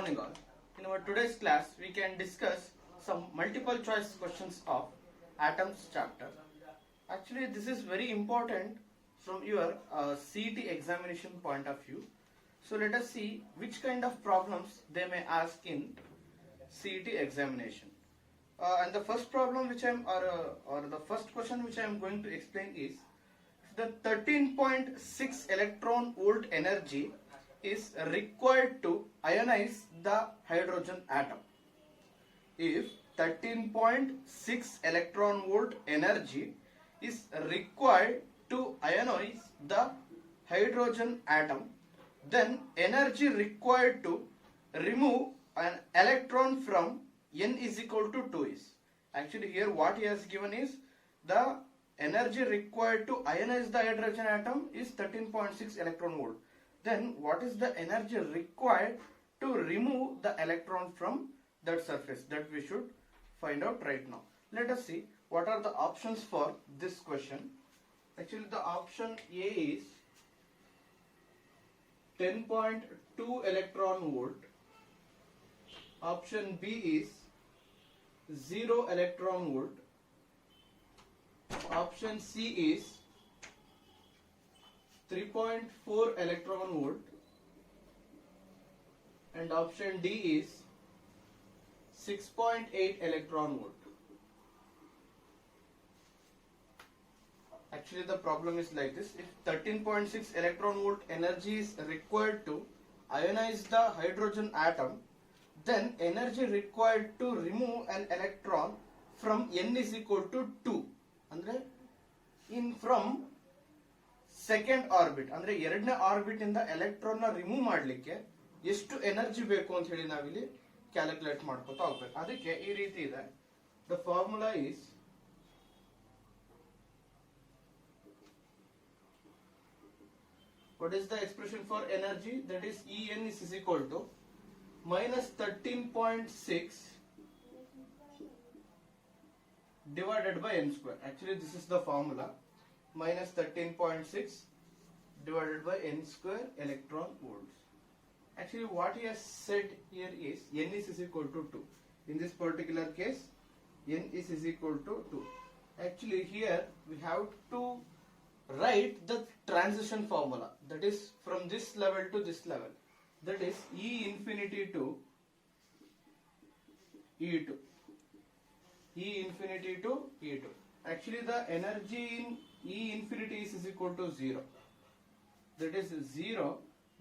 morning all. In our today's class, we can discuss some multiple choice questions of atoms chapter. Actually, this is very important from your CET examination point of view. So let us see which kind of problems they may ask in CET examination. And the first problem which or the first question which I am going to explain is the 13.6 electron volt energy is required to ionize the hydrogen atom. If 13.6 electron volt energy is required to ionize the hydrogen atom, then energy required to remove an electron from n is equal to 2 is. Actually here what he has given is the energy required to ionize the hydrogen atom is 13.6 electron volt. Then what is the energy required to remove the electron from that surface? That we should find out right now. Let us see what are the options for this question. Actually the option A is 10.2 electron volt. Option B is 0 electron volt. Option C is 3.4 electron volt, and option D is 6.8 electron volt. Actually the problem is like this: if 13.6 electron volt energy is required to ionize the hydrogen atom, then energy required to remove an electron from n is equal to 2. Andre in from second orbit ಅಂದ್ರೆ ಎರಡನೇ orbit ಇಂದ electron ನ remove ಮಾಡ್ಲಿಕ್ಕೆ ಎಷ್ಟು energy ಬೇಕು ಅಂತ ಹೇಳಿ ನಾವಿಲ್ಲಿ ಕ್ಯಾಲ್ಕುಲೇಟ್ ಮಾಡ್ಕೊತಾ ಹೋಗ್ಬೇಕು. ಅದಕ್ಕೆ ಈ ರೀತಿ ಇದೆ. The formula is what is the expression for energy? That is En is equal to minus 13.6 divided by n square. Actually this is the formula, minus 13.6 divided by n square electron volts. Actually what he has said here is n is equal to 2. In this particular case n is equal to 2. Actually here we have to write the transition formula, that is from this level to this level, that is E infinity to E2. E infinity to E2. Actually the energy in E infinity is equal to 0. That is 0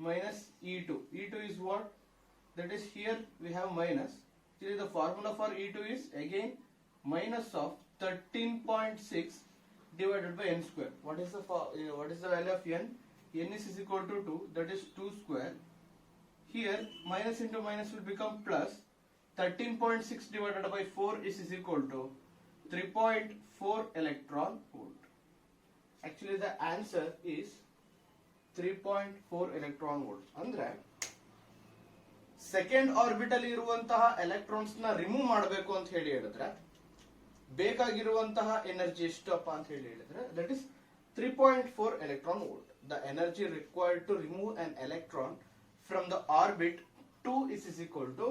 minus E2. E2 is what? That is here we have minus. Actually the formula for E2 is again minus of 13.6 divided by n square. What is the value of n? N is equal to 2. That is 2 square. Here minus into minus will become plus. 13.6 divided by 4 is equal to 3.4 electron volt. Actually the answer is 3.4 electron volts. ಅಂದ್ರೆ second orbital ಇರುವಂತಹ electrons ನ remove ಮಾಡಬೇಕು ಅಂತ ಹೇಳಿದ್ರೆ ಬೇಕಾಗಿರುವಂತಹ energy ಎಷ್ಟಪ್ಪ ಅಂತ ಹೇಳಿದ್ರೆ that is 3.4 electron volt. The energy required to remove an electron from the orbit 2 is equal to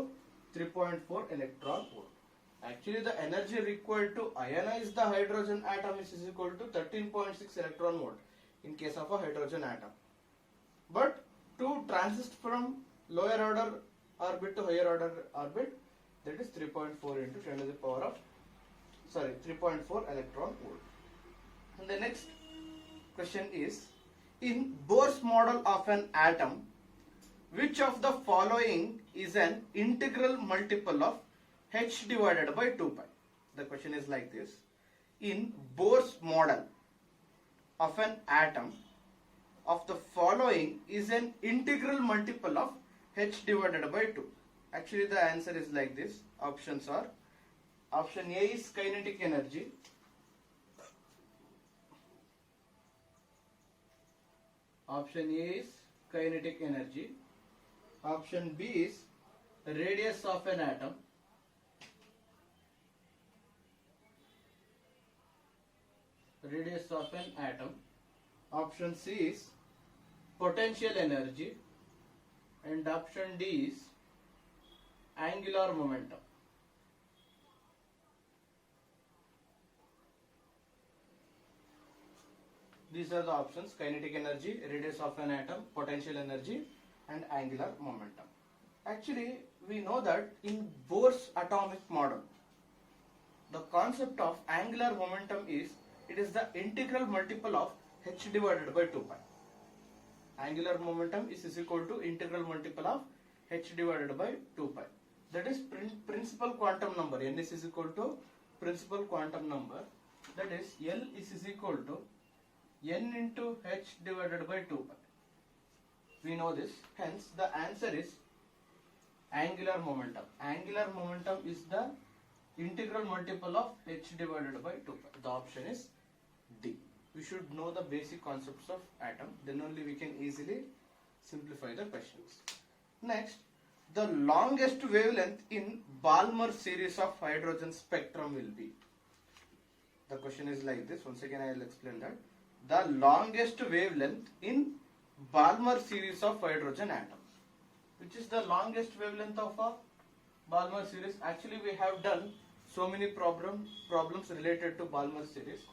3.4 electron volt. Actually the energy required to ionize the hydrogen atom is equal to 13.6 electron volt in case of a hydrogen atom. But to transit from lower order orbit to higher order orbit, that is 3.4 into 10 to the power of 3.4 electron volt. And the next question is, in Bohr's model of an atom, which of the following is an integral multiple of h divided by 2 pi? The question is like this: in Bohr's model of an atom, of the following is an integral multiple of h divided by 2. Actually the answer is like this. Options are: option A is kinetic energy, option A is kinetic energy, option B is radius of an atom, option C is potential energy, and option D is angular momentum. These are the options: kinetic energy, radius of an atom, potential energy, and angular momentum. Actually, we know that in Bohr's atomic model, the concept of angular momentum is, it is the integral multiple of h divided by 2 pi. Angular momentum is equal to integral multiple of h divided by 2 pi. That is principal quantum number. N is equal to principal quantum number. That is L is equal to n into h divided by 2 pi. We know this. Hence, the answer is angular momentum. Angular momentum is the integral multiple of h divided by 2 pi. The option is D. We should know the basic concepts of atom. Then only we can easily simplify the questions. Next, the longest wavelength in Balmer series of hydrogen spectrum will be. The question is like this. Once again, I will explain that. The longest wavelength in Balmer series of hydrogen atom. Which is the longest wavelength of a Balmer series? Actually, we have done so many problems related to Balmer series.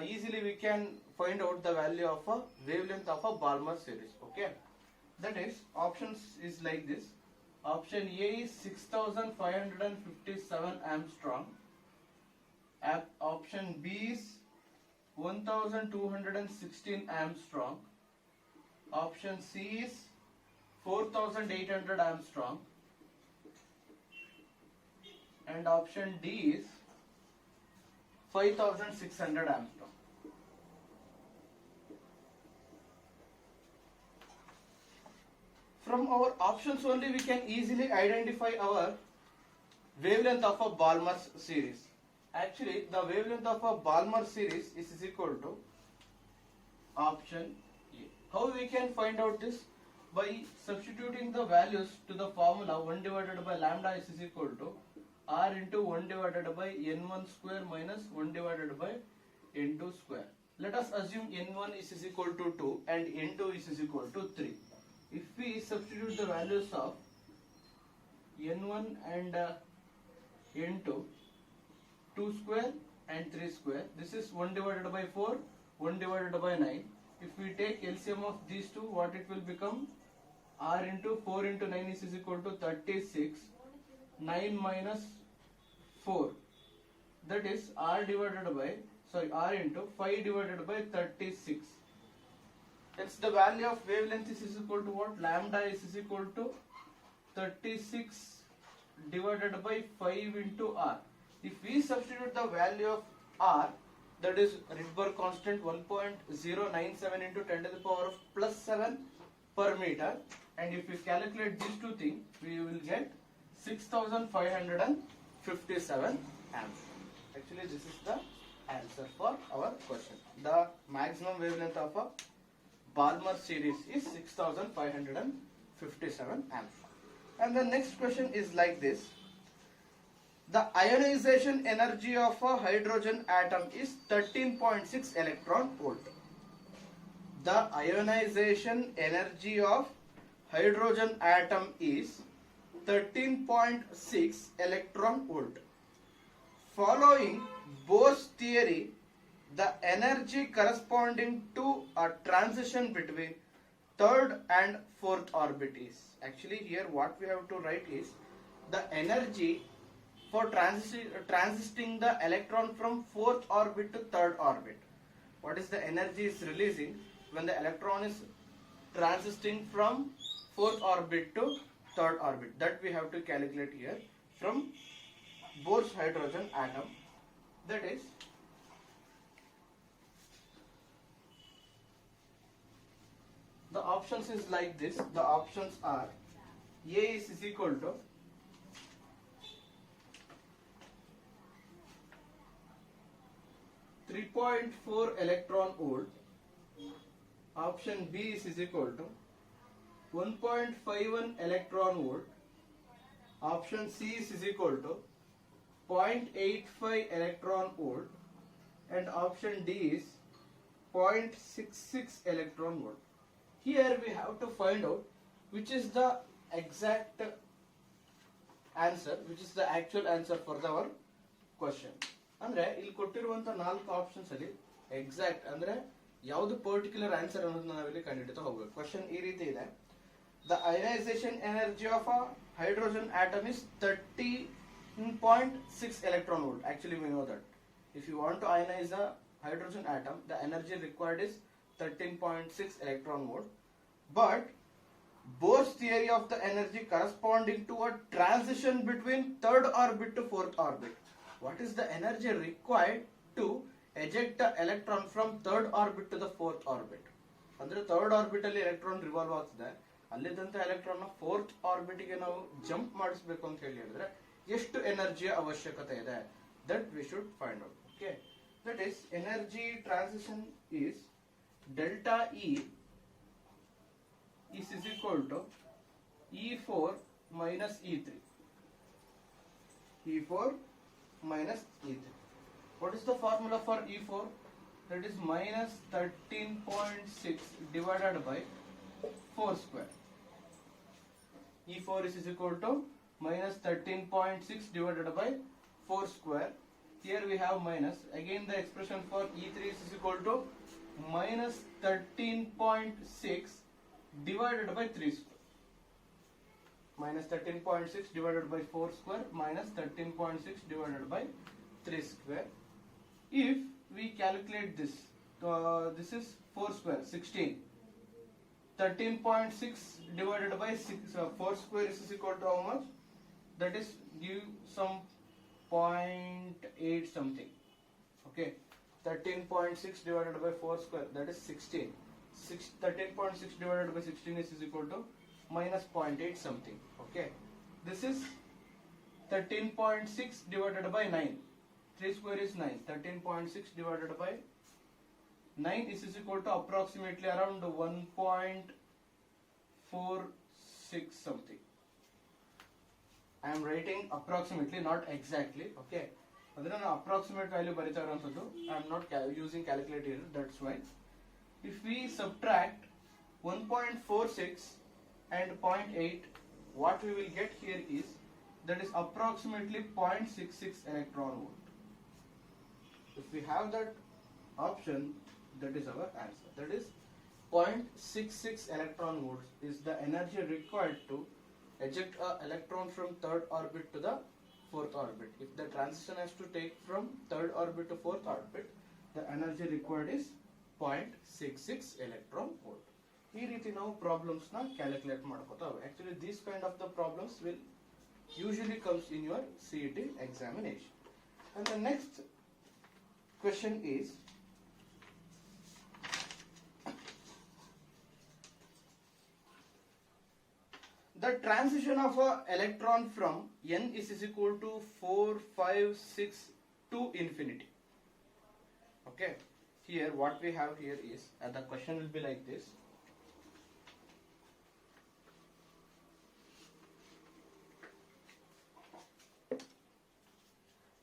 Easily we can find out the value of a wavelength of a Balmer series. Okay, that is, options is like this. Option A is 6557 Armstrong. Option B is 1216 Armstrong. Option C is 4800 Armstrong. And option D is 5600 Armstrong. From our options only we can easily identify our wavelength of a Balmer series. Actually, the wavelength of a Balmer series is equal to option A. How we can find out this? By substituting the values to the formula 1 divided by lambda is equal to R into 1 divided by N1 square minus 1 divided by N2 square. Let us assume N1 is equal to 2 and N2 is equal to 3. If we substitute the values of N1 and N2, 2 square and 3 square, this is 1 divided by 4, 1 divided by 9. If we take LCM of these two, what it will become? R into 4 into 9 is equal to 36. 9 minus 4, that is R into 5 divided by 36. That's the value of wavelength is equal to what? Lambda is equal to 36 divided by 5 into R. If we substitute the value of R, that is Rydberg constant 1.097 into 10 to the power of plus 7 per meter, and if we calculate these two things, we will get 6557 amps. Actually, this is the answer for our question. The maximum wavelength of a Balmer series is 6557 amps. And the next question is like this. The ionization energy of a hydrogen atom is 13.6 electron volt. The ionization energy of hydrogen atom is 13.6 electron volt. Following Bohr's theory, the energy corresponding to a transition between third and fourth orbit is. Actually, here what we have to write is the energy for transiting the electron from fourth orbit to third orbit. What is the energy is releasing when the electron is transiting from fourth orbit to third orbit? That we have to calculate here from Bohr's hydrogen atom. That is, the options is like this. The options are: A is equal to 3.4 electron volt. Option B is equal to 1.51 electron volt. Option C is equal to 0.85 electron volt, and option D is 0.66 electron volt. Here we have to find out which is the exact answer which is the actual answer for our question. ಅಂದ್ರೆ ಇಲ್ಲಿ ಕೊಟ್ಟಿರುವಂತ 4 options ಅಲ್ಲಿ exact ಅಂದ್ರೆ ಯಾವ್ದು particular answer ಅನ್ನೋದನ್ನ ನಾವಿಲ್ಲಿ ಕಂಡುಹಿಡಿತಾ ಹೋಗ್ಬೇಕು. Question ಈ ರೀತಿ ಇದೆ: the ionisation energy of a hydrogen atom is 13.6 electron volt. Actually, we know that if you want to ionize a hydrogen atom, the energy required is 13.6 electron volt. But Bohr's theory of the energy corresponding to a transition between third orbit to fourth orbit. What is the energy required to eject the electron from third orbit to the fourth orbit? ಅಂದ್ರೆ third orbit ಅಲ್ಲಿ electron revolve ಆಗ್ತದೆ, ಅಲ್ಲಿದ್ದಂತ electron ನ fourth orbit ಗೆ ನಾವು jump ಮಾಡಿಸಬೇಕು ಅಂತ ಹೇಳಿದ್ರೆ ಎಷ್ಟು ಎನರ್ಜಿಯ ಅವಶ್ಯಕತೆ ಇದೆ, that we should find out. Okay, that is energy transition is delta E is equal to E4 minus E3. E4 minus E3. What is the formula for E4? That is minus 13.6 divided by 4 square. E4 is equal to minus 13.6 divided by 4 square. Here we have minus. Again the expression for E3 is equal to minus 13.6 divided by 3 square. Minus 13.6 divided by 4 square minus 13.6 divided by 3 square. If we calculate this, this is 4 square 16. 13.6 divided by 4 square is equal to how much? That is give some 0.8 something. Okay, 13.6 divided by 4 square, that is 16. 13.6 divided by 16 is equal to minus 0.8 something. Okay, this is 13.6 divided by 9. 3 square is 9. 13.6 divided by 9 is equal to approximately around 1.46 something. I am writing approximately, not exactly. Okay, ಅದನ್ನ ನಾನು approximate value ಬರಿತಾ ಇರೋಂಥದ್ದು. I am not using calculator here, that's why. If we subtract 1.46 and 0.8, what we will get here is, that is approximately 0.66 electron volt. If we have that option, that is our answer. That is 0.66 electron volts is the energy required to eject an electron from third orbit to the fourth orbit. If the transition has to take from third orbit to fourth orbit, the energy required is 0.66 electron volt. ಈ ರೀತಿ ನಾವು problems ನ calculate ಮಾಡ್ಕೋತಾವೆ. Actually this kind of the problems will usually comes in your CET examination. And the next question is, the transition of an electron from n is equal to 4, 5, 6 to infinity. Okay, here what we have here is, the question will be like this: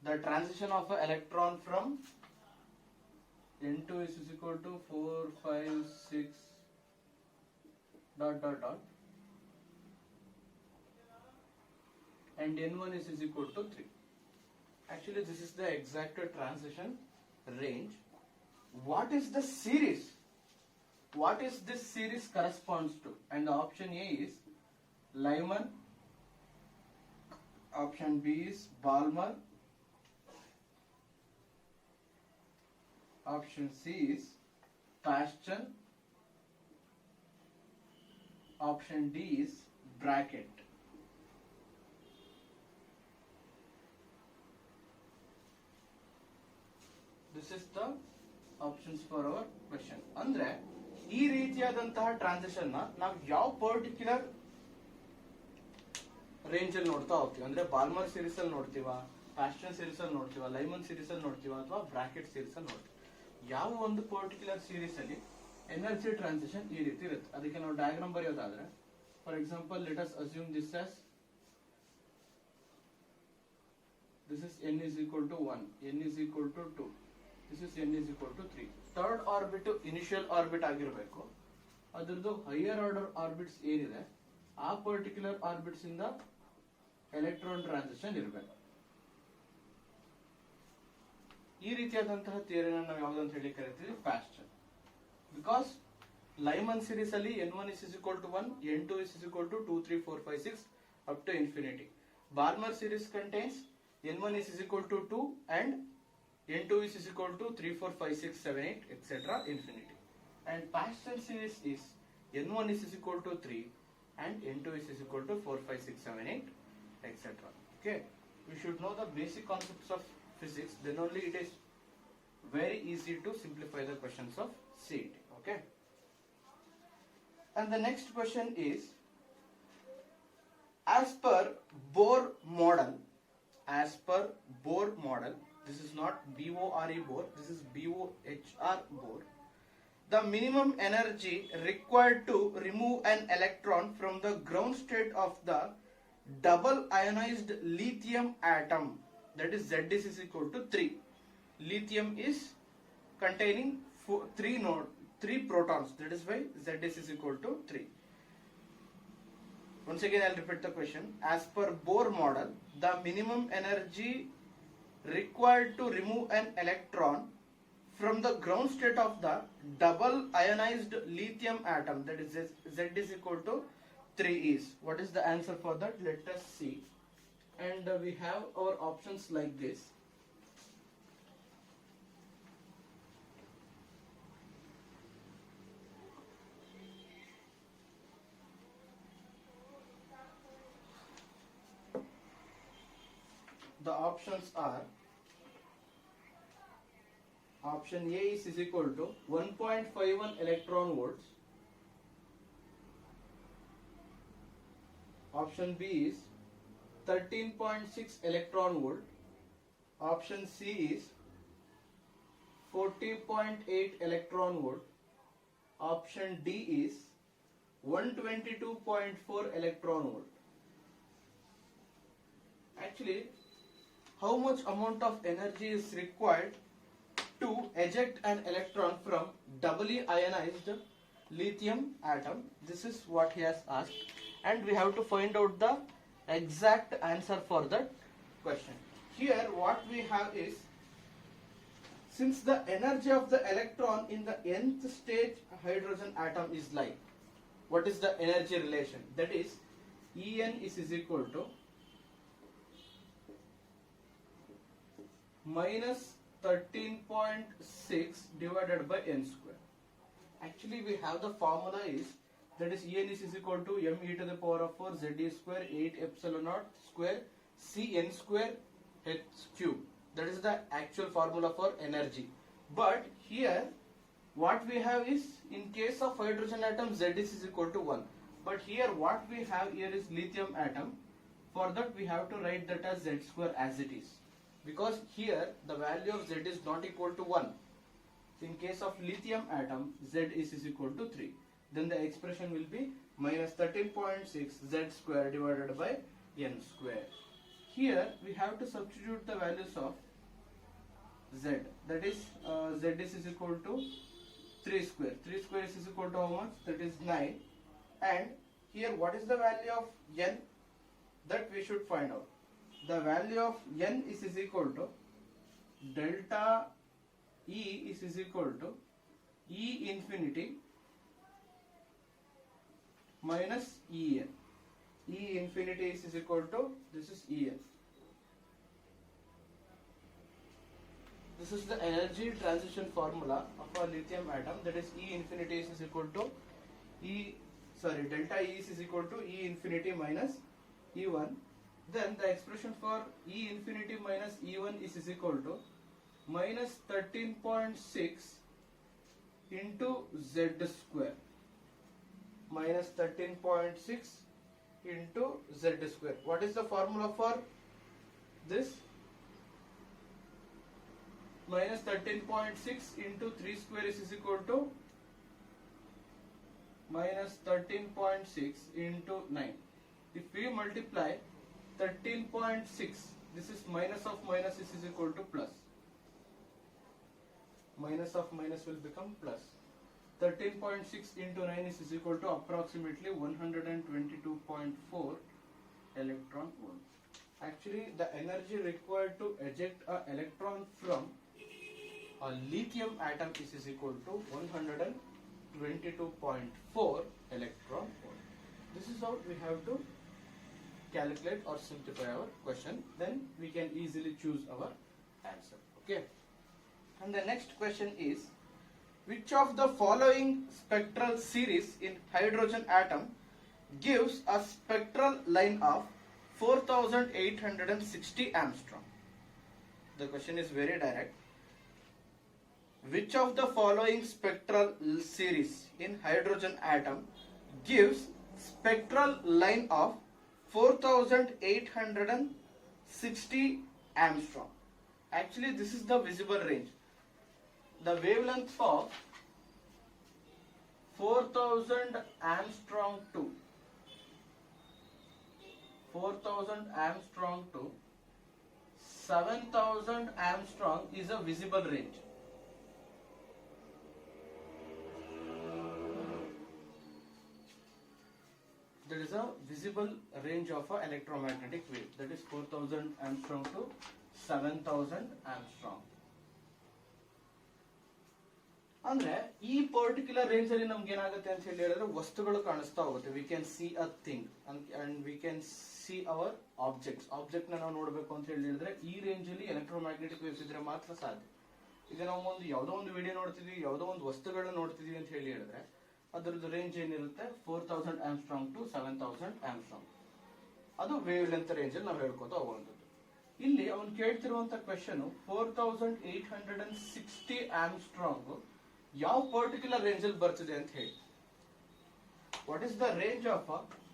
the transition of an electron from n2 is equal to 4, 5, 6 dot dot dot, and n1 is equal to 3. Actually this is the exact transition range. What is the series? What is this series corresponds to? And the option A is Lyman, option B is Balmer, option C is Paschen, option D is Brackett. This is the options for our question. ಅಂದ್ರೆ ಈ ರೀತಿಯಾದಂತಹ transition ನ ನಾವು ಯಾವ particular range ಅಲ್ಲಿ ನೋಡ್ತಾ ಹೋಗ್ತೀವಿ ಅಂದ್ರೆ ಬಾಲ್ಮರ್ ಸೀರೀಸ್ ಅಲ್ಲಿ ನೋಡ್ತೀವಾ, ಪ್ಯಾಸ್ಟನ್ ಸೀರೀಸ್ ಅಲ್ಲಿ ನೋಡ್ತೀವಾ, ಲೈಮನ್ ಸೀರೀಸ್ ಅಲ್ಲಿ ನೋಡ್ತೀವಾ, ಅಥವಾ ಬ್ರಾಕೆಟ್ ಸೀರೀಸ್ ಅಲ್ಲಿ ನೋಡ್ತೀವಿ. ಯಾವ ಒಂದು ಪರ್ಟಿಕ್ಯುಲರ್ ಸೀರೀಸ್ ಅಲ್ಲಿ ಎನರ್ಜಿ ಟ್ರಾನ್ಸಿಷನ್ ಈ ರೀತಿ ಇರುತ್ತೆ. ಅದಕ್ಕೆ ನಾವು ಡಯಾಗ್ರಾಮ್ ಬರೆಯೋದಾದ್ರೆ, for example let us assume this as this is n is equal to 1, n is equal to 2, this is n is equal to 3. Third orbit initial orbit ಆಗಿರಬೇಕು. ಅದರದ್ದು higher order orbits ಏನಿದೆ ಆ particular orbits ಇಂದ electron transition ಇರಬೇಕು. ಈ ರೀತಿಯಾದಂತಹ ಥಿಯರಿನ ನಾವು ಯಾವುದಂತ ಹೇಳಿ ಕರಿತೀವಿ, ಪಾಸ್ಚರ್. ಬಿಕಾಸ್ ಲೈಮನ್ ಸೀರೀಸ್ ಅಲ್ಲಿ n1 is equal to 1, n2 is equal to 2, 3, 4, 5, 6 up to infinity. Balmer series contains n1 is equal to 2 and n2 is equal to 3, 4, 5, 6, 7, 8 etc. infinity. And Pascal series is n1 is equal to 3 and n2 is equal to 4, 5, 6, 7, 8 etc. Okay, we should know the basic concepts of physics, then only it is very easy to simplify the questions of CET. Okay, and the next question is, as per Bohr model, this is not BORE Bohr, this is BOHR Bohr, the minimum energy required to remove an electron from the ground state of the double ionized lithium atom, that is Z is equal to 3. Lithium is containing 3 protons, that is why Z is equal to 3. Once again I'll repeat the question. As per Bohr model, the minimum energy required to remove an electron from the ground state of the double ionized lithium atom, that is Z is equal to 3 is. What is the answer for that? Let us see. And we have our options like this. The options are, option A is equal to 1.51 electron volts, option B is 13.6 electron volt, option C is 40.8 electron volt, option D is 122.4 electron volt. Actually, how much amount of energy is required to eject an electron from doubly ionized lithium atom? This is what he has asked, and we have to find out the exact answer for that question. Here what we have is, since the energy of the electron in the nth stage hydrogen atom is like, what is the energy relation? That is, En is equal to minus 13.6 divided by n square. Actually, we have the formula is, that is En is equal to m e to the power of 4 z e square 8 epsilon naught square c n square h cube. That is the actual formula for energy. But here what we have is, in case of hydrogen atom, z is equal to 1. But here what we have here is lithium atom. For that we have to write that as z square as it is, because here the value of z is not equal to 1. In case of lithium atom, z is equal to 3. Then the expression will be minus 13.6 z square divided by n square. Here we have to substitute the values of z. That is z is equal to 3 square. 3 square is equal to how much? That is 9. And here what is the value of n? That we should find out. The value of n is equal to delta E is equal to E infinity minus En. E infinity is equal to, this is En. This is the energy transition formula of a lithium atom, that is E infinity is equal to delta E is equal to E infinity minus E1. Then the expression for E infinity minus E1 is equal to minus 13.6 into z square. Minus 13.6 into z square. What is the formula for this? Minus 13.6 into 3 square is equal to minus 13.6 into 9. If we multiply 13.6, this is minus of minus is equal to plus. Minus of minus will become plus. 13.6 into 9 is equal to approximately 122.4 electron volt. Actually, the energy required to eject an electron from a lithium atom is equal to 122.4 electron volt. This is how we have to calculate or simplify our question. Then we can easily choose our answer. Okay. And the next question is, which of the following spectral series in hydrogen atom gives a spectral line of 4860 angstrom? The question is very direct. Which of the following spectral series in hydrogen atom gives spectral line of 4860 angstrom? Actually, this is the visible range. The wavelength of 4000 angstrom to 7000 angstrom is a visible range. That is a visible range of an electromagnetic wave. That is 4000 angstrom to 7000 angstrom. ಅಂದ್ರೆ ಈ particular range ಅಲ್ಲಿ ನಮ್ಗೆ ಏನಾಗುತ್ತೆ ಅಂತ ಹೇಳಿದ್ರೆ ವಸ್ತುಗಳು ಕಾಣಿಸ್ತಾ ಹೋಗುತ್ತೆ. We can see a thing and we can see our object ನ ನಾವು ನೋಡಬೇಕು ಅಂತ ಹೇಳಿದ್ರೆ ಈ ರೇಂಜ್ ಅಲ್ಲಿ ಎಲೆಕ್ಟ್ರೋಮ್ಯಾಗ್ನೆಟಿಕ್ ವೇವ್ಸ್ ಇದ್ರೆ ಮಾತ್ರ ಸಾಧ್ಯ. ಈಗ ನಾವು ಯಾವುದೋ ಒಂದು ವಿಡಿಯೋ ನೋಡ್ತಿದ್ವಿ, ಯಾವುದೋ ಒಂದು ವಸ್ತುಗಳನ್ನ ನೋಡ್ತಿದ್ವಿ ಅಂತ ಹೇಳಿದ್ರೆ ಅದರದ್ದು ರೇಂಜ್ ಏನಿರುತ್ತೆ 4000 ಆಮ್ಸ್ಟ್ರಾಂಗ್ ಟು 7000 ಆಮ್ಸ್ಟ್ರಾಂಗ್. ಅದು ವೇವ್ ಲೆಂತ್ ರೇಂಜ್ ಅಲ್ಲಿ ನಾವು ಹೇಳ್ಕೊತಾ ಹೋಗುವಂಥದ್ದು. ಇಲ್ಲಿ ಅವನು ಕೇಳ್ತಿರುವಂತ ಕ್ವೆಶನ್ 4860 ಆಮ್ಸ್ಟ್ರಾಂಗ್ ಯಾವ ಪರ್ಟಿಕ್ಯುಲರ್ ರೇಂಜ್ ಅಲ್ಲಿ ಬರ್ತಿದೆ ಅಂತ ಹೇಳಿ. What is the range of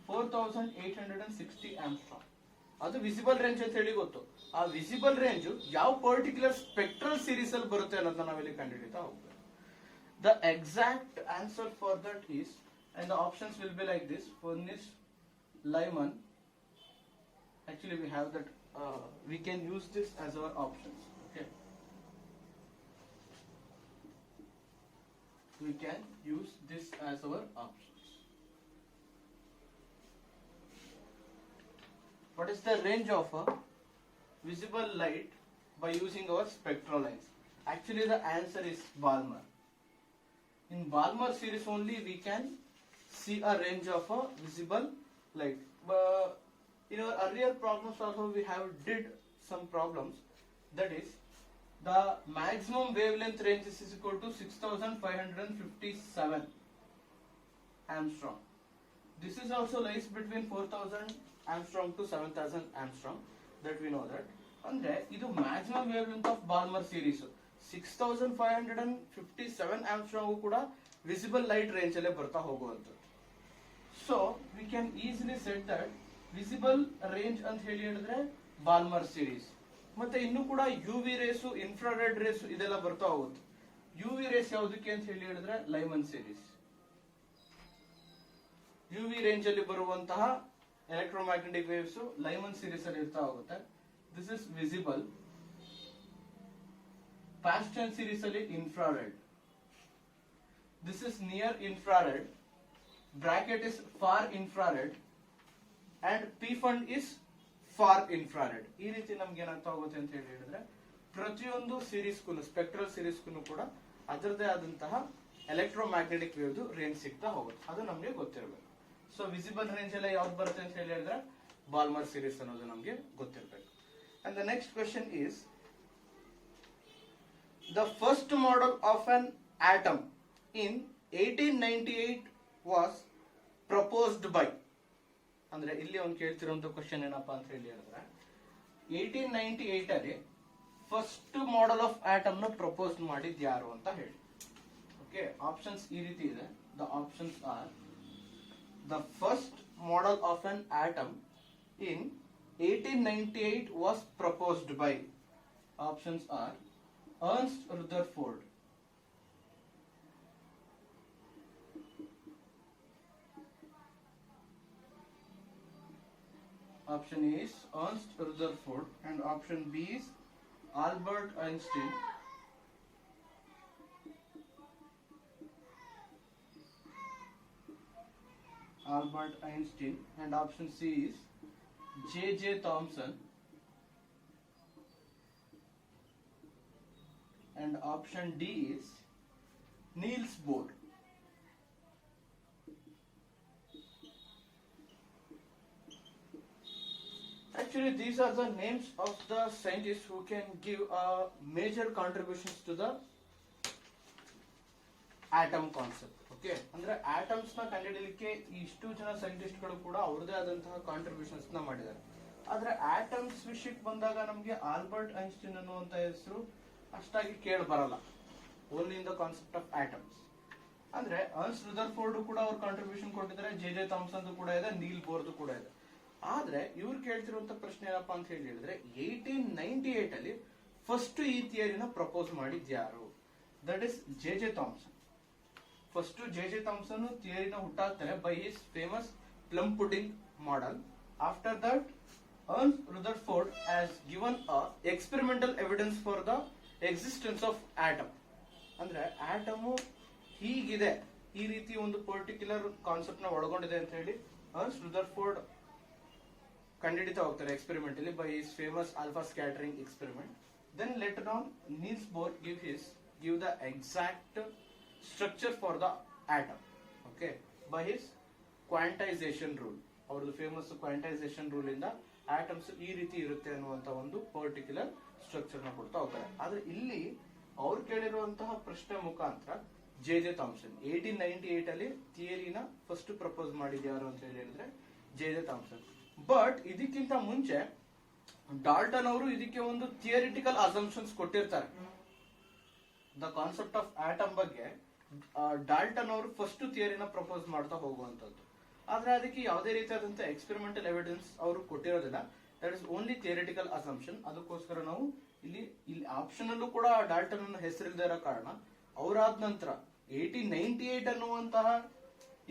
4860 Armstrong? ಅದು ವಿಸಿಬಲ್ ರೇಂಜ್ ಅಂತ ಹೇಳಿ ಗೊತ್ತು. ಆ ವಿಸಿಬಲ್ ರೇಂಜ್ ಯಾವ ಪರ್ಟಿಕ್ಯುಲರ್ ಸ್ಪೆಕ್ಟ್ರಲ್ ಸೀರೀಸ್ ಅಲ್ಲಿ ಬರುತ್ತೆ ಅನ್ನೋದನ್ನ ನಾವಿಲ್ಲಿ ಕಂಡುಹಿಡಿತಾ ಹೋಗ್ಬೇಕು. The exact answer for that is, and the options will be like this: one is Lyman. Actually, we have that. We can use this as our options. Okay. We can use this as our options. What is the range of a visible light by using our spectral lines? Actually, the answer is Balmer. In Balmer series only we can see a range of a visible light. In our earlier problems also we have did some problems. That is, the maximum wavelength range is equal to 6557 angstrom. This is also lies between 4000 angstrom to 7000 angstrom. That we know that. Andre idu maximum wavelength of Balmer series. 6557 angstrom ಕೂಡ visible light range ಅಲ್ಲೇ ಬರ್ತಾ ಹೋಗುವಂಥದ್ದು. So we can easily set that visible range ಅಂತ ಹೇಳಿದ್ರೆ Balmer series. ಮತ್ತೆ ಇನ್ನು ಕೂಡ U V rays, infrared rays ಇದೆಲ್ಲ ಬರ್ತಾ ಹೋಗುತ್ತೆ. ಯು ವಿ ರೇಸ್ ಯಾವುದಕ್ಕೆ ಅಂತ ಹೇಳಿದ್ರೆ Lyman series. U V range ಅಲ್ಲಿ ಬರುವಂತಹ ಎಲೆಕ್ಟ್ರೋಮ್ಯಾಗ್ನೆಟಿಕ್ ವೇವ್ಸ್ ಲೈಮನ್ ಸೀರೀಸ್ ಅಲ್ಲಿ ಇರ್ತಾ ಹೋಗುತ್ತೆ. This is visible. Paschen series ಅಲ್ಲಿ infrared. This is near infrared. Bracket is far infrared and P fund is far infrared. ಈ ರೀತಿ ನಮ್ಗೆ ಏನಾಗ್ತಾ ಹೋಗುತ್ತೆ ಅಂತ ಹೇಳಿದ್ರೆ ಪ್ರತಿಯೊಂದು ಸೀರೀಸ್ಗೂ ಸ್ಪೆಕ್ಟ್ರಲ್ ಸೀರೀಸ್ಗೂ ಕೂಡ ಅದರದೇ ಆದಂತಹ ಎಲೆಕ್ಟ್ರೋಮ್ಯಾಗ್ನೆಟಿಕ್ ವೇವ್ ರೇಂಜ್ ಸಿಗ್ತಾ ಹೋಗುತ್ತೆ. ಅದು ನಮ್ಗೆ ಗೊತ್ತಿರಬೇಕು. ಸೊ ವಿಸಿಬಲ್ ರೇಂಜ್ ಎಲ್ಲ ಯಾವ್ದು ಬರುತ್ತೆ ಅಂತ ಹೇಳಿದ್ರೆ ಬಾಲ್ಮರ್ ಸೀರೀಸ್ ಅನ್ನೋದು ನಮ್ಗೆ ಗೊತ್ತಿರಬೇಕು. And the next question is, the first model of an atom in 1898 was proposed by. ಅಂದ್ರೆ ಇಲ್ಲಿ ಒಂದು ಕೇಳ್ತಿರುವಂತ ಕ್ವಶನ್ ಏನಪ್ಪಾ ಅಂತ ಹೇಳಿದ್ರೆ 1898 ಅಲ್ಲಿ ಫಸ್ಟ್ ಮಾಡೆಲ್ ಆಫ್ ಆಟಮ್ ನ ಪ್ರಪೋಸ್ ಮಾಡಿದ್ ಯಾರು ಅಂತ ಹೇಳಿ. ಓಕೆ, ಆಪ್ಷನ್ಸ್ ಈ ರೀತಿ ಇದೆ. The options are: the first model of an atom in 1898 was proposed by. Options are Ernst Rutherford, option A is Ernst Rutherford, and option B is Albert Einstein. Albert Einstein, and option C is J.J. Thomson. and option D is Niels Bohr. Actually, these are the names of the scientists who can give major contributions to the atom concept. Okay, ಅಂದ್ರೆ atoms ನ ಕಂಡುಹಿಡಿಯಲಿಕ್ಕೆ ಇಷ್ಟು ಜನ scientist ಗಳು ಕೂಡ ಅವ್ರದೇ ಆದಂತಹ contributions ನ ಮಾಡಿದ್ದಾರೆ. ಆದ್ರೆ ಆಟಮ್ಸ್ ವಿಷಯಕ್ಕೆ ಬಂದಾಗ ನಮ್ಗೆ ಆಲ್ಬರ್ಟ್ ಐನ್ಸ್ಟೀನ್ ಅನ್ನುವಂತ ಹೆಸರು ಅಷ್ಟಾಗಿ ಕೇಳಿ ಬರಲ್ಲ. Only in the concept of atoms ಅಂದ್ರೆ ಅರ್ನ್ಸ್ಟ್ ರುದರ್ಫೋರ್ಡ್ ಕೂಡ ಅವ್ರ ಕಾಂಟ್ರಿಬ್ಯೂಷನ್ ಕೊಟ್ಟಿದ್ದಾರೆ, ಜೆ ಥಾಮ್ಸನ್ ಕೂಡ ಇದೆ, ನೀಲ್ ಬೋರ್ದು ಕೂಡ ಇದೆ. ಆದ್ರೆ ಇವ್ರು ಕೇಳ್ತಿರುವಂತ ಪ್ರಶ್ನೆ ಏನಪ್ಪಾ ಅಂತ ಹೇಳಿದ್ರೆ 1898 ಅಲ್ಲಿ ಫಸ್ಟ್ ಈ ಥಿಯರಿನ ಪ್ರಪೋಸ್ ಮಾಡಿದ್ಯಾರು? That is J Thomson. First J Thomson ಥಿಯರಿನ ಹುಟ್ಟಾಕ್ತಾರೆ by his famous plum pudding model. After that Ernest Rutherford has given a experimental evidence for the existence of atom. ಅಂದ್ರೆ ಆಟಮು ಹೀಗಿದೆ, ಈ ರೀತಿ ಒಂದು ಪರ್ಟಿಕ್ಯುಲರ್ ಕಾನ್ಸೆಪ್ಟ್ ನ ಒಳಗೊಂಡಿದೆ ಅಂತ ಹೇಳಿ ಅರ್ನ್ಸ್ಟ್ ರುದರ್ಫೋರ್ಡ್ ಕಂಡುಹಿಡಿತಾ ಹೋಗ್ತಾರೆ experimentally by his famous alpha scattering experiment. Then later on Niels Bohr give the exact structure for the atom, okay, by his quantization rule. ಅವ್ರದ್ದು ಫೇಮಸ್ ಕ್ವಾಂಟೈಸೇಷನ್ ರೂಲ್ ಇಂದ atoms ಈ ರೀತಿ ಇರುತ್ತೆ ಅನ್ನುವಂತ ಒಂದು ಪರ್ಟಿಕ್ಯುಲರ್ ಸ್ಟ್ರಕ್ಚರ್ ನ ಕೊಡ್ತಾ ಹೋಗ್ತಾರೆ. ಆದ್ರೆ ಇಲ್ಲಿ ಅವ್ರು ಕೇಳಿರುವಂತಹ ಪ್ರಶ್ನೆ ಮುಖಾಂತರ ಜೆ ಥಾಮ್ಸನ್ 1898 ಅಲ್ಲಿ ಥಿಯರಿನ ಫಸ್ಟ್ ಪ್ರಪೋಸ್ ಮಾಡಿದ್ಯಾರು ಅಂತ ಹೇಳಿದ್ರೆ ಜೆ ಥಾಮ್ಸನ್. ಬಟ್ ಇದಕ್ಕಿಂತ ಮುಂಚೆ ಡಾಲ್ಟನ್ ಅವರು ಇದಕ್ಕೆ ಒಂದು ಥಿಯರಿಟಿಕಲ್ ಅಸಂಪ್ಷನ್ಸ್ ಕೊಟ್ಟಿರ್ತಾರೆ. ದ ಕಾನ್ಸೆಪ್ಟ್ ಆಫ್ ಆಟಮ್ ಬಗ್ಗೆ ಡಾಲ್ಟನ್ ಅವರು ಫಸ್ಟ್ ಥಿಯರಿನ ಪ್ರಪೋಸ್ ಮಾಡ್ತಾ ಹೋಗುವಂತದ್ದು. ಆದ್ರೆ ಅದಕ್ಕೆ ಯಾವುದೇ ರೀತಿಯಾದಂತಹ ಎಕ್ಸ್ಪೆರಿಮೆಂಟಲ್ ಎವಿಡೆನ್ಸ್ ಅವರು ಕೊಟ್ಟಿರೋದಿಲ್ಲ. That is only theoretical assumption. ಅದಕ್ಕೋಸ್ಕರ ನಾವು ಇಲ್ಲಿ ಆಪ್ಷನ್ ಅಲ್ಲೂ ಕೂಡ ಡಾಲ್ಟನ್ ಅನ್ನ ಹೆಸರಿಲ್ಲದೆ ಇರೋ ಕಾರಣ ಅವರಾದ ನಂತರ 1898 ಅನ್ನುವಂತಹ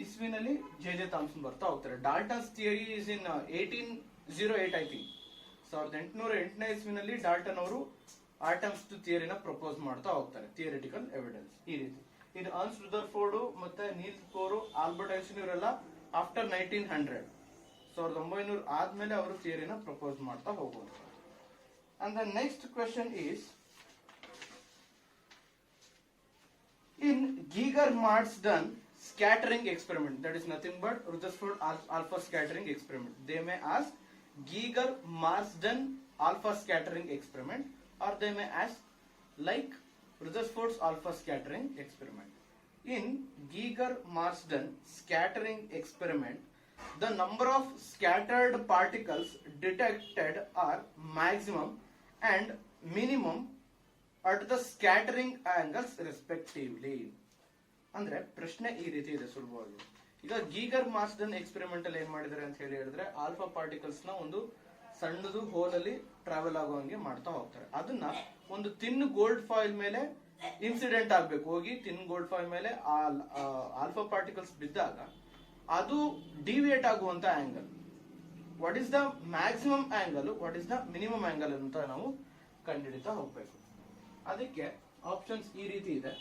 ಇಸ್ವಿನಲ್ಲಿ ಜೆ ಥಾಮ್ಸನ್ ಬರ್ತಾ ಹೋಗ್ತಾರೆ. Dalton's theory is in 1808 I think. 1808ನೇ ಇಸ್ವಿನಲ್ಲಿ ಡಾಲ್ಟನ್ ಅವರು ಆಟಮ್ಸ್ ಥಿಯರಿನ ಪ್ರಪೋಸ್ ಮಾಡ್ತಾ ಹೋಗ್ತಾರೆ, ಥಿಯರಿಟಿಕಲ್ ಎವಿಡೆನ್ಸ್ ಈ ರೀತಿ. ಇನ್ನು ಅರ್ನ್ಸ್ಟ್ ರುದರ್ಫೋರ್ಡ್ ಮತ್ತೆ ನೀಲ್ಸ್ ಬೋರ್, ಆಲ್ಬರ್ಟ್ ಐನ್ಸ್ಟೀನ್ ಇವರೆಲ್ಲ ಆಫ್ಟರ್ 1900 1900 ಆದ್ಮೇಲೆ ಅವರು ಥಿಯರಿನ ಪ್ರಪೋಸ್ ಮಾಡ್ತಾ ಹೋಗುವಂತ. And the next question is in Geiger Marsden scattering experiment, that is nothing but Rutherford alpha scattering experiment. They may ask Geiger-Marsden alpha scattering experiment, or they may ask like Rutherford's alpha scattering experiment. In Geiger-Marsden scattering experiment, the number of scattered particles detected are maximum and minimum at the scattering angles respectively. ಅಂದ್ರೆ ಪ್ರಶ್ನೆ ಈ ರೀತಿ ಇದೆ ಸುಲಭವಾಗಿ. ಈಗ ಗೀಗರ್-ಮಾರ್ಸ್ಡನ್ experiment ಅಲ್ಲಿ ಏನ್ ಮಾಡಿದ್ದಾರೆ ಅಂತ ಹೇಳಿದ್ರೆ ಆಲ್ಫಾ ಪಾರ್ಟಿಕಲ್ಸ್ ನ ಒಂದು ಸಣ್ಣದು ಹೋಲ್ ಅಲ್ಲಿ ಟ್ರಾವೆಲ್ ಆಗುವಂಗೆ ಮಾಡ್ತಾ ಹೋಗ್ತಾರೆ. ಅದನ್ನ ಒಂದು ತಿನ್ ಗೋಲ್ಡ್ ಫಾಯಿಲ್ ಮೇಲೆ ಇನ್ಸಿಡೆಂಟ್ ಆಗ್ಬೇಕು, ಹೋಗಿ ತಿನ್ ಗೋಲ್ಡ್ ಫಾಯಿಲ್ ಮೇಲೆ ಆಲ್ಫಾ ಪಾರ್ಟಿಕಲ್ಸ್ ಬಿದ್ದಾಗ ಅದು ಡಿವಿಯೇಟ್ ಆಗುವಂತ angle, what is the maximum angle, what is the minimum angle ಅಂತ ನಾವು ಕಂಡುಹಿಡಿತಾ ಹೋಗ್ಬೇಕು. ಅದಕ್ಕೆ ಆಪ್ಷನ್ಸ್ ಈ ರೀತಿ ಇದೆ.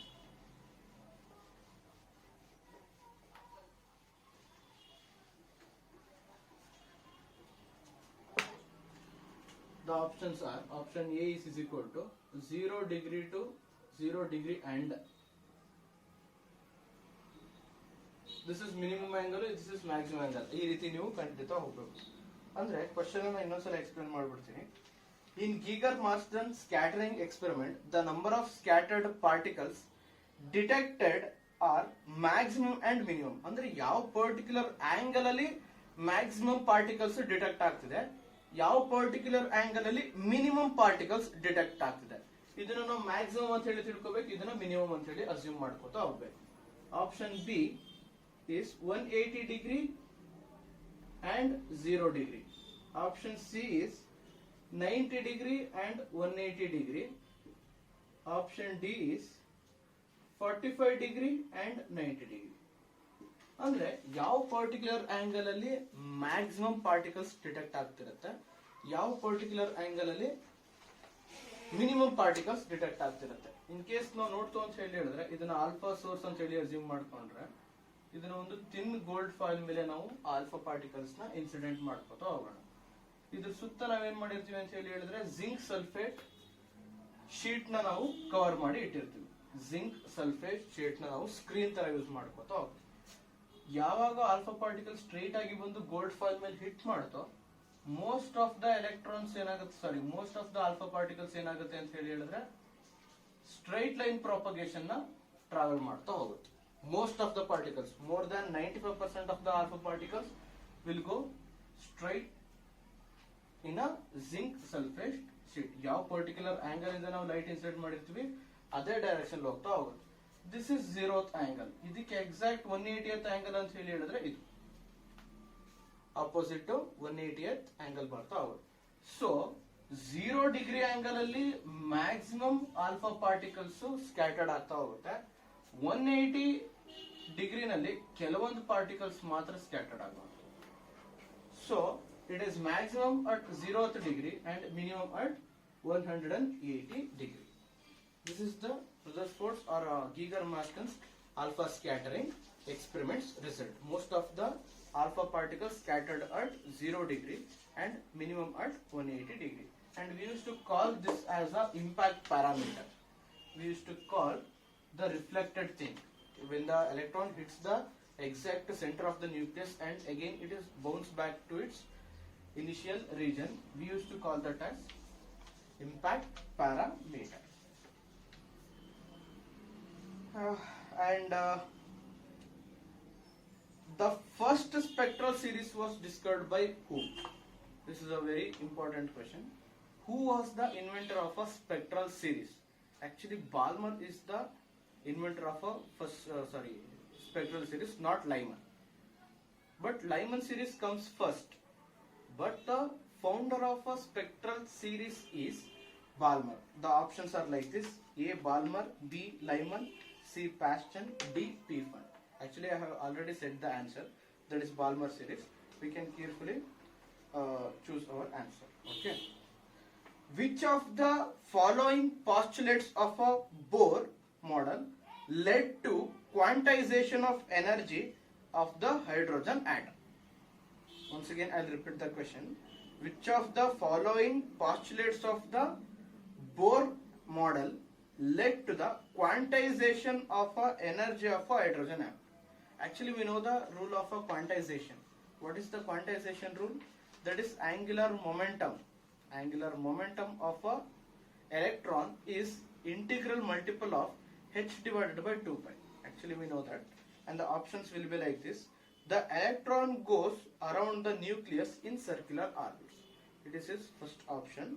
The options are, option A is equal to 0 degree to 0 degree and this is minimum angle, this is maximum angle. ಈ ರೀತಿ ನೀವು ಕಂಡುಹಿಡಿತಾ ಹೋಗಬೇಕು. ಅಂದ್ರೆ ಕ್ವೆಶ್ಚನ್ ಅನ್ನು ಇನ್ನೊಂದ್ಸಲ ಎಕ್ಸ್ಪ್ಲೇನ್ ಮಾಡ್ಬಿಡ್ತೀನಿ. In Geiger-Marsden scattering experiment, the number of scattered particles detected are maximum and minimum. ಅಂದ್ರೆ ಯಾವ ಪರ್ಟಿಕ್ಯುಲರ್ ಆಂಗಲ್ ಅಲ್ಲಿ ಮ್ಯಾಕ್ಸಿಮಮ್ ಪಾರ್ಟಿಕಲ್ಸ್ ಡಿಟೆಕ್ಟ್ ಆಗ್ತಿದೆ, ಯಾವ ಪರ್ಟಿಕ್ಯುಲರ್ ಆಂಗಲ್ ಅಲ್ಲಿ ಮಿನಿಮಮ್ ಪಾರ್ಟಿಕಲ್ಸ್ ಡಿಟೆಕ್ಟ್ ಆಗ್ತಿದೆ. ಇದನ್ನ ನಾವು ಮ್ಯಾಕ್ಸಿಮಮ್ ಅಂತ ಹೇಳಿ ತಿಳ್ಕೊಬೇಕು, ಇದನ್ನ ಮಿನಿಮಮ್ ಅಂತ ಹೇಳಿ ಅಸ್ಯೂಮ್ ಮಾಡ್ಕೋತಾ ಹೋಗ್ಬೇಕು. Option B is 180 degree and 0 degree. Option C is 90 degree and 180 degree. Option D is 45 degree and 90 degree. ಅಂದ್ರೆ ಯಾವ ಪರ್ಟಿಕ್ಯುಲರ್ ಆಂಗಲ್ ಅಲ್ಲಿ ಮ್ಯಾಕ್ಸಿಮಮ್ ಪಾರ್ಟಿಕಲ್ಸ್ ಡಿಟೆಕ್ಟ್ ಆಗ್ತಿರುತ್ತೆ, ಯಾವ ಪರ್ಟಿಕ್ಯುಲರ್ ಆಂಗಲ್ ಅಲ್ಲಿ ಮಿನಿಮಮ್ ಪಾರ್ಟಿಕಲ್ಸ್ ಡಿಟೆಕ್ಟ್ ಆಗ್ತಿರುತ್ತೆ. ಇನ್ ಕೇಸ್ ನಾವು ನೋಡ್ತು ಅಂತ ಹೇಳಿದ್ರೆ ಇದನ್ನ ಆಲ್ಫಾ ಸೋರ್ಸ್ ಅಂತ ಹೇಳಿ ಅಸ್ಯೂಮ್ ಮಾಡ್ಕೊಂಡ್ರೆ ಇದನ್ನ ಒಂದು ತಿನ್ ಗೋಲ್ಡ್ ಫಾಯಿಲ್ ಮೇಲೆ ನಾವು ಆಲ್ಫಾ ಪಾರ್ಟಿಕಲ್ಸ್ ನ ಇನ್ಸಿಡೆಂಟ್ ಮಾಡ್ಕೋತಾ ಹೋಗೋಣ. ಇದ್ರ ಸುತ್ತ ನಾವೇನ್ ಮಾಡಿರ್ತೀವಿ ಅಂತ ಹೇಳಿದ್ರೆ ಜಿಂಕ್ ಸಲ್ಫೇಟ್ ಶೀಟ್ ನ ನಾವು ಕವರ್ ಮಾಡಿ ಇಟ್ಟಿರ್ತೀವಿ. ಜಿಂಕ್ ಸಲ್ಫೇಟ್ ಶೀಟ್ ನ ನಾವು ಸ್ಕ್ರೀನ್ ತರ ಯೂಸ್ ಮಾಡ್ಕೋತಾ ಹೋಗ್ತೀವಿ. ಯಾವಾಗ ಆಲ್ಫಾ ಪಾರ್ಟಿಕಲ್ ಸ್ಟ್ರೈಟ್ ಆಗಿ ಬಂದು ಗೋಲ್ಡ್ ಫಾಯಿಲ್ ಮೇಲೆ ಹಿಟ್ ಮಾಡ್ತೋ, ಮೋಸ್ಟ್ ಆಫ್ ದ ಎಲೆಕ್ಟ್ರಾನ್ಸ್ ಏನಾಗುತ್ತೆ, most of the alpha particles ಏನಾಗುತ್ತೆ ಅಂತ ಹೇಳಿದ್ರೆ ಸ್ಟ್ರೈಟ್ ಲೈನ್ ಪ್ರಾಪಗೇಷನ್ ನ ಟ್ರಾವೆಲ್ ಮಾಡ್ತಾ ಹೋಗುತ್ತೆ. Most of the particles, more than 95% of the alpha particles will go straight in a zinc sulphate sheet. ಯಾವ particular angle ಇಂದ ನಾವು ಲೈಟ್ ಇನ್ಸಿಡೆಂಟ್ ಮಾಡಿರ್ತೀವಿ ಅದೇ ಡೈರೆಕ್ಷನ್ ಹೋಗ್ತಾ ಹೋಗುತ್ತೆ. This is 0th angle. ಇದಕ್ಕೆ ಎಕ್ಸಾಕ್ಟ್ 180th ಆಂಗಲ್ ಅಂತ ಹೇಳಿದ್ರೆ ಇದು ಅಪೋಸಿಟ್ ಟು 180th ಆಂಗಲ್ ಬರ್ತಾ ಹೋಗುತ್ತೆ. ಸೊ 0 ಡಿಗ್ರಿ ಆಂಗಲ್ ಅಲ್ಲಿ ಮ್ಯಾಕ್ಸಿಮಮ್ ಆಲ್ಫಾ ಪಾರ್ಟಿಕಲ್ಸ್ ಸ್ಕ್ಯಾಟರ್ಡ್ ಆಗ್ತಾ ಹೋಗುತ್ತೆ. 180 ಡಿಗ್ರಿನಲ್ಲಿ ಕೆಲವೊಂದು ಪಾರ್ಟಿಕಲ್ಸ್ ಮಾತ್ರ ಸ್ಕ್ಯಾಟರ್ಡ್ ಆಗುತ್ತೆ. So it is maximum at 0th degree and minimum at 180 degree. This is the Rutherford's or Geiger-Markens alpha scattering experiments result. Most of the alpha particles scattered at 0 degree and minimum at 180 degree. And we used to call this as a impact parameter. We used to call the reflected thing. When the electron hits the exact center of the nucleus and again it is bounced back to its initial region, we used to call that as impact parameter. The first spectral series was discovered by who? This is a very important question. Who was the inventor of a spectral series? Actually, Balmer is the inventor of a spectral series, not Lyman. But Lyman series comes first. But the founder of a spectral series is Balmer. The options are like this: A. Balmer, B. Lyman, C. Paschen, D. Pfund. Actually, I have already said the answer. That is Balmer series. We can carefully choose our answer. Okay. Which of the following postulates of a Bohr model led to quantization of energy of the hydrogen atom? Once again, I'll repeat the question. Which of the following postulates of the Bohr model led to the quantization of a energy of a hydrogen atom? Actually, we know the rule of a quantization. What is the quantization rule? That is angular momentum. Angular momentum of a electron is integral multiple of h divided by 2 pi. Actually, we know that. And the options will be like this. The electron goes around the nucleus in circular orbits. It is his first option.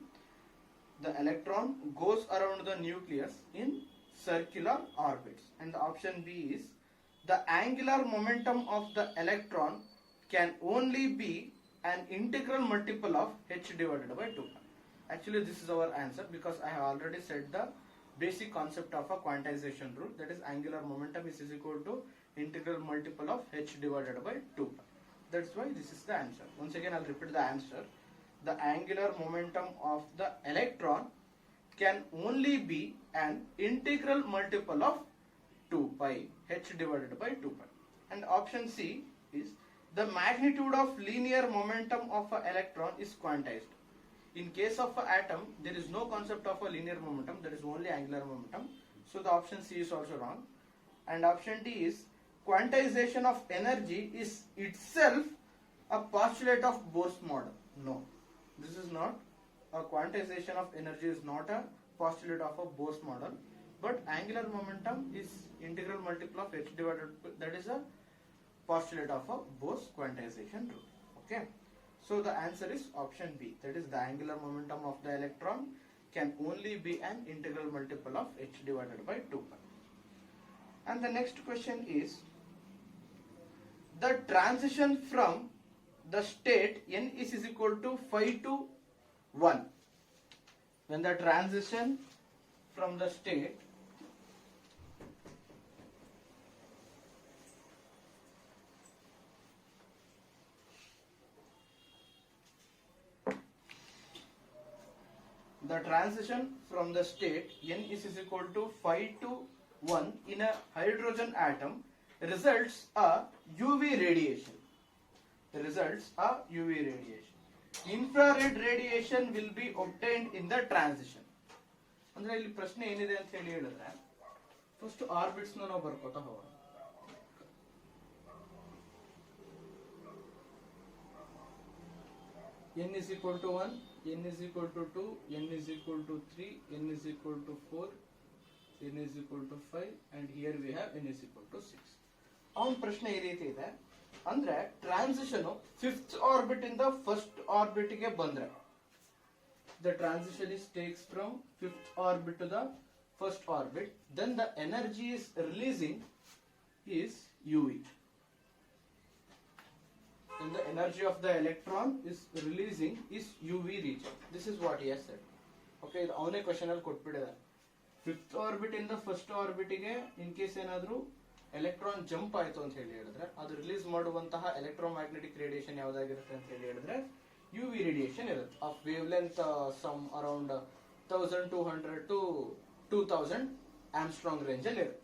The electron goes around the nucleus in circular orbits. And the option B is the angular momentum of the electron can only be an integral multiple of h divided by 2. Actually, this is our answer because I have already said the basic concept of a quantization rule. That is angular momentum is equal to integral multiple of h divided by 2. That's why this is the answer. Once again, I'll repeat the answer. The angular momentum of the electron can only be an integral multiple of 2 pi, h divided by 2 pi. And option C is the magnitude of linear momentum of an electron is quantized. In case of an atom, there is no concept of a linear momentum, there is only angular momentum. So the option C is also wrong. And option D is quantization of energy is itself a postulate of Bohr's model. No, this is not. A quantization of energy is not a postulate of a Bohr's model, but angular momentum is integral multiple of h divided by, that is a postulate of a Bohr's quantization rule. Okay, so the answer is option B. That is the angular momentum of the electron can only be an integral multiple of h divided by 2 pi. And the next question is the transition from the state n is equal to 5 to 1. When the transition from the state n is equal to 5 to 1 in a hydrogen atom results a UV radiation. Infrared radiation will be obtained in the transition. ಅಂದ್ರೆ ಇಲ್ಲಿ ಪ್ರಶ್ನೆ ಏನಿದೆ ಅಂತ ಹೇಳಿ ಹೇಳಿದ್ರೆ first orbits ನಾವು ಬರ್ಕೋತಾ ಹೋಗೋಣ. n is equal to 1, n is equal to 2, n is equal to 3, n is equal to 4, n is equal to 5 and here we have n is equal to 6. ಅವನ ಪ್ರಶ್ನೆ ಈ ರೀತಿ ಇದೆ, ಅಂದ್ರೆ ಟ್ರಾನ್ಸಿಷನ್ ಫಿಫ್ತ್ ಆರ್ಬಿಟ್ ಇಂದ first orbit ಗೆ ಬಂದ್ರೆ the transition is takes from fifth orbit to the first orbit, then the energy is releasing is UV. And the energy of the electron is releasing is UV region. This is what he has said. Okay, ಇದು ಅವನೇ question ಅಲ್ಲಿ ಕೊಟ್ಬಿಟ್ಟಿದೆ. Fifth orbit ಇಂದ first orbit ಗೆ in case ಏನಾದ್ರೂ electron jump ಆಯ್ತು ಅಂತ ಹೇಳಿ ಹೇಳಿದ್ರೆ ಅದು ರಿಲೀಸ್ ಮಾಡುವಂತಹ ಎಲೆಕ್ಟ್ರೋಮ್ಯಾಗ್ನೆಟಿಕ್ ರೇಡಿಯೇಷನ್ ಯಾವ್ದಾಗಿರುತ್ತೆ ಅಂತ ಹೇಳಿ ಹೇಳಿದ್ರೆ UV ರೇಡಿಯೇಷನ್ ಇರುತ್ತೆ of wavelength some around 1200 to 2000 angstrom range ಅಲ್ಲಿ ಇರುತ್ತೆ.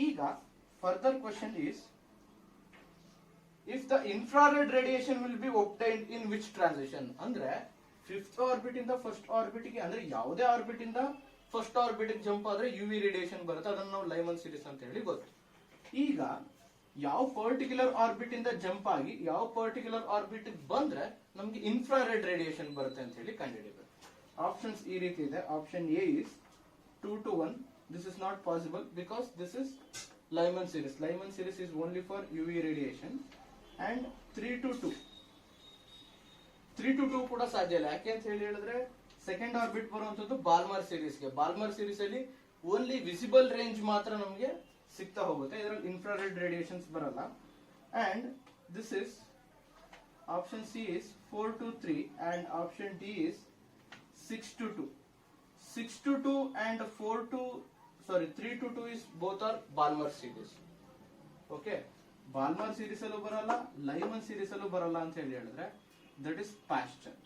ಈಗ further question is if the infrared radiation will be obtained in which transition, ಅಂದ್ರೆ ಫಿಫ್ತ್ ಆರ್ಬಿಟ್ ಇಂದ ಫಸ್ಟ್ ಆರ್ಬಿಟ್ ಗೆ ಅಂದ್ರೆ ಯಾವುದೇ ಆರ್ಬಿಟ್ ಇಂದ ಫಸ್ಟ್ ಆರ್ಬಿಟ್ ಜಂಪ್ ಆದ್ರೆ UV ರೇಡಿಯೇಷನ್ ಬರುತ್ತೆ, ಅದನ್ನ ನಾವು ಲೈಮನ್ ಸೀರೀಸ್ ಅಂತ ಹೇಳಿ ಗೊತ್ತು. ಈಗ ಯಾವ ಪರ್ಟಿಕ್ಯುಲರ್ ಆರ್ಬಿಟ್ ಇಂದ ಜಂಪ್ ಆಗಿ ಯಾವ ಪರ್ಟಿಕ್ಯುಲರ್ ಆರ್ಬಿಟ್ ಬಂದ್ರೆ ನಮ್ಗೆ ಇನ್ಫ್ರಾರೆಡ್ ರೇಡಿಯೇಷನ್ ಬರುತ್ತೆ ಅಂತ ಹೇಳಿ ಕಂಡುಹಿಡಿಯಬೇಕು. ಆಪ್ಷನ್ಸ್ ಈ ರೀತಿ ಇದೆ. Option A is 2 to 1. This is not possible because this is Lyman series. Lyman series is only for UV radiation. And 3 to 2. 3 to 2 ಕೂಡ ಸಾಧ್ಯ ಇಲ್ಲ. ಯಾಕೆ ಅಂತ ಹೇಳಿ ಹೇಳಿದ್ರೆ ಸೆಕೆಂಡ್ ಆರ್ಬಿಟ್ ಬರುವಂತದ್ದು ಬಾಲ್ಮರ್ ಸೀರೀಸ್ಗೆ. ಬಾಲ್ಮರ್ ಸೀರೀಸ್ ಅಲ್ಲಿ ಓನ್ಲಿ ವಿಸಿಬಲ್ ರೇಂಜ್ ಮಾತ್ರ ನಮಗೆ ಸಿಗ್ತಾ ಹೋಗುತ್ತೆ, ಇದರಲ್ಲಿ ಇನ್ಫ್ರಾರೆಡ್ ರೇಡಿಯೇಷನ್ಸ್ ಬರಲ್ಲ. And this is option C is 4 to 3 and option D is 6 to 2. 6 to 2 and 3 to 2 is both are Balmer series. Okay, Balmer series ಅಲ್ಲೂ ಬರಲ್ಲ, ಲೈಮನ್ ಸೀರೀಸ್ ಅಲ್ಲೂ ಬರಲ್ಲ ಅಂತ ಹೇಳಿ ಹೇಳಿದ್ರೆ ದಟ್ ಇಸ್ ಪ್ಯಾಸ್ಟನ್.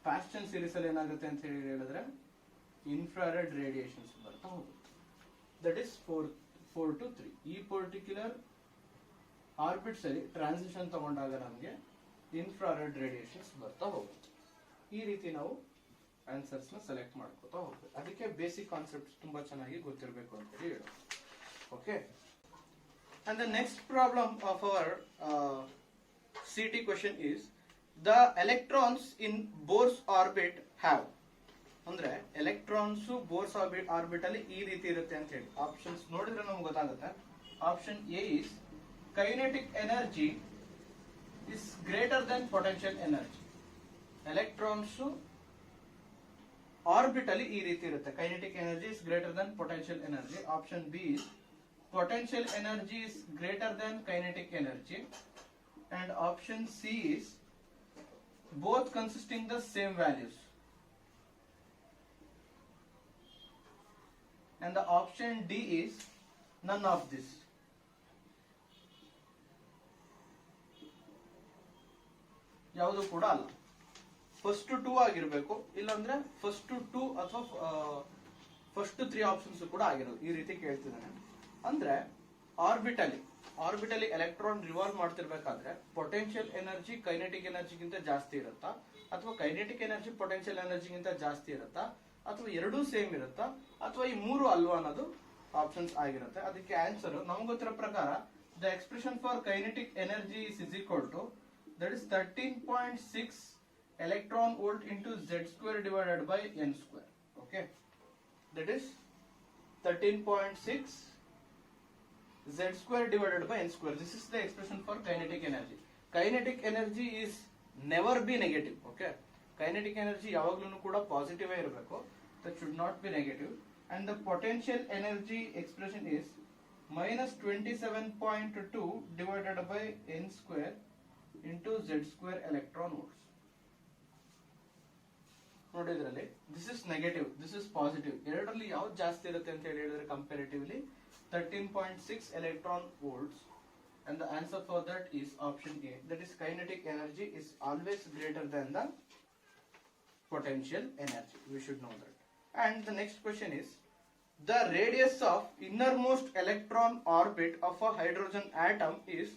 ಪ್ಯಾಸ್ಟನ್ ಸೀರೀಸ್ ಅಲ್ಲಿ ಏನಾಗುತ್ತೆ ಅಂತ ಹೇಳಿ ಹೇಳಿದ್ರೆ ಇನ್ಫ್ರಾರೆಡ್ ರೇಡಿಯೇಷನ್ಸ್ ಬರ್ತಾ ಹೋಗುತ್ತೆ. That is 4 to 3. ಈ ಪರ್ಟಿಕ್ಯುಲರ್ ಆರ್ಬಿಟ್ಸ್ ಅಲ್ಲಿ ಟ್ರಾನ್ಸಿಷನ್ ತಗೊಂಡಾಗ ನಮಗೆ ಇನ್ಫ್ರಾರೆಡ್ ರೇಡಿಯೇಷನ್ಸ್ ಬರ್ತಾ ಹೋಗುತ್ತೆ. ಈ ರೀತಿ ನಾವು ಆನ್ಸರ್ಸ್ ನ ಸೆಲೆಕ್ಟ್ ಮಾಡ್ಕೋತಾ ಹೋಗ್ಬೇಕು. ಅದಕ್ಕೆ ಬೇಸಿಕ್ ಕಾನ್ಸೆಪ್ಟ್ಸ್ ತುಂಬಾ ಚೆನ್ನಾಗಿ ಗೊತ್ತಿರಬೇಕು ಅಂತ ಹೇಳಿ ಹೇಳೋದು. Okay, and the next problem of our CT question is the electrons in Bohr's orbit have, ಅಂದ್ರೆ ಎಲೆಕ್ಟ್ರಾನ್ಸ್ ಬೋರ್ಸ್ ಆರ್ಬಿಟ್ ಅಲ್ಲಿ ಈ ರೀತಿ ಇರುತ್ತೆ ಅಂತ ಹೇಳಿ ಆಪ್ಷನ್ಸ್ ನೋಡಿದ್ರೆ ನಮ್ಗೆ ಗೊತ್ತಾಗುತ್ತೆ. Option A is kinetic energy is greater than potential energy. Electrons orbit ಅಲ್ಲಿ ಈ ರೀತಿ ಇರುತ್ತೆ. Kinetic energy is greater than potential energy. Option B is potential energy is greater than kinetic energy. And option C is both consisting the same values. And the option D is none of this. ಯಾವುದು ಕೂಡ ಅಲ್ಲ. First 2 ಆಗಿರ್ಬೇಕು, ಇಲ್ಲಾಂದ್ರೆ first 2 ಅಥವಾ first 3 options ಕೂಡ ಆಗಿರೋದು. ಈ ರೀತಿ ಕೇಳ್ತಿದ್ದಾನೆ. ಅಂದ್ರೆ ಆರ್ಬಿಟಲಿ ಎಲೆಕ್ಟ್ರಾನ್ ರಿವಾಲ್ವ್ ಮಾಡ್ತಿರ್ಬೇಕಾದ್ರೆ ಪೊಟೆನ್ಶಿಯಲ್ ಎನರ್ಜಿ ಕೈನೆಟಿಕ್ ಎನರ್ಜಿಗಿಂತ ಜಾಸ್ತಿ ಇರುತ್ತಾ, ಅಥವಾ ಕೈನೆಟಿಕ್ ಎನರ್ಜಿ ಪೊಟೆನ್ಶಿಯಲ್ ಎನರ್ಜಿಗಿಂತ ಜಾಸ್ತಿ ಇರುತ್ತಾ, ಅಥವಾ ಎರಡೂ ಸೇಮ್ ಇರುತ್ತಾ, ಅಥವಾ ಈ ಮೂರು ಅಲ್ವಾ ಅನ್ನೋದು ಆಪ್ಷನ್ಸ್ ಆಗಿರುತ್ತೆ. ಅದಕ್ಕೆ ಆನ್ಸರ್ ನಮ್ಗೆ ಗೊತ್ತಿರೋ ಪ್ರಕಾರ the expression for kinetic energy is equal to that is 13.6 electron volt into z square divided by n square. Okay, that is 13.6 z square divided by n square. This is the expression for kinetic energy. Kinetic energy is never be negative. Okay, kinetic energy ಯಾವಾಗಲೂ ಕೂಡ positive ಇರಬೇಕು. That should not be negative. And the potential energy expression is minus 27.2 divided by n square into z square electron volts. ನೋಡಿದ್ರಲ್ಲಿ this is negative, this is positive. ಎರಡರಲ್ಲಿ ಯಾವ್ದು ಜಾಸ್ತಿ ಇರುತ್ತೆ ಅಂತ ಹೇಳಿದ್ರೆ comparatively 13.6 electron volts, and the answer for that is option A. That is kinetic energy is always greater than the potential energy. We should know that. And the next question is the radius of innermost electron orbit of a hydrogen atom is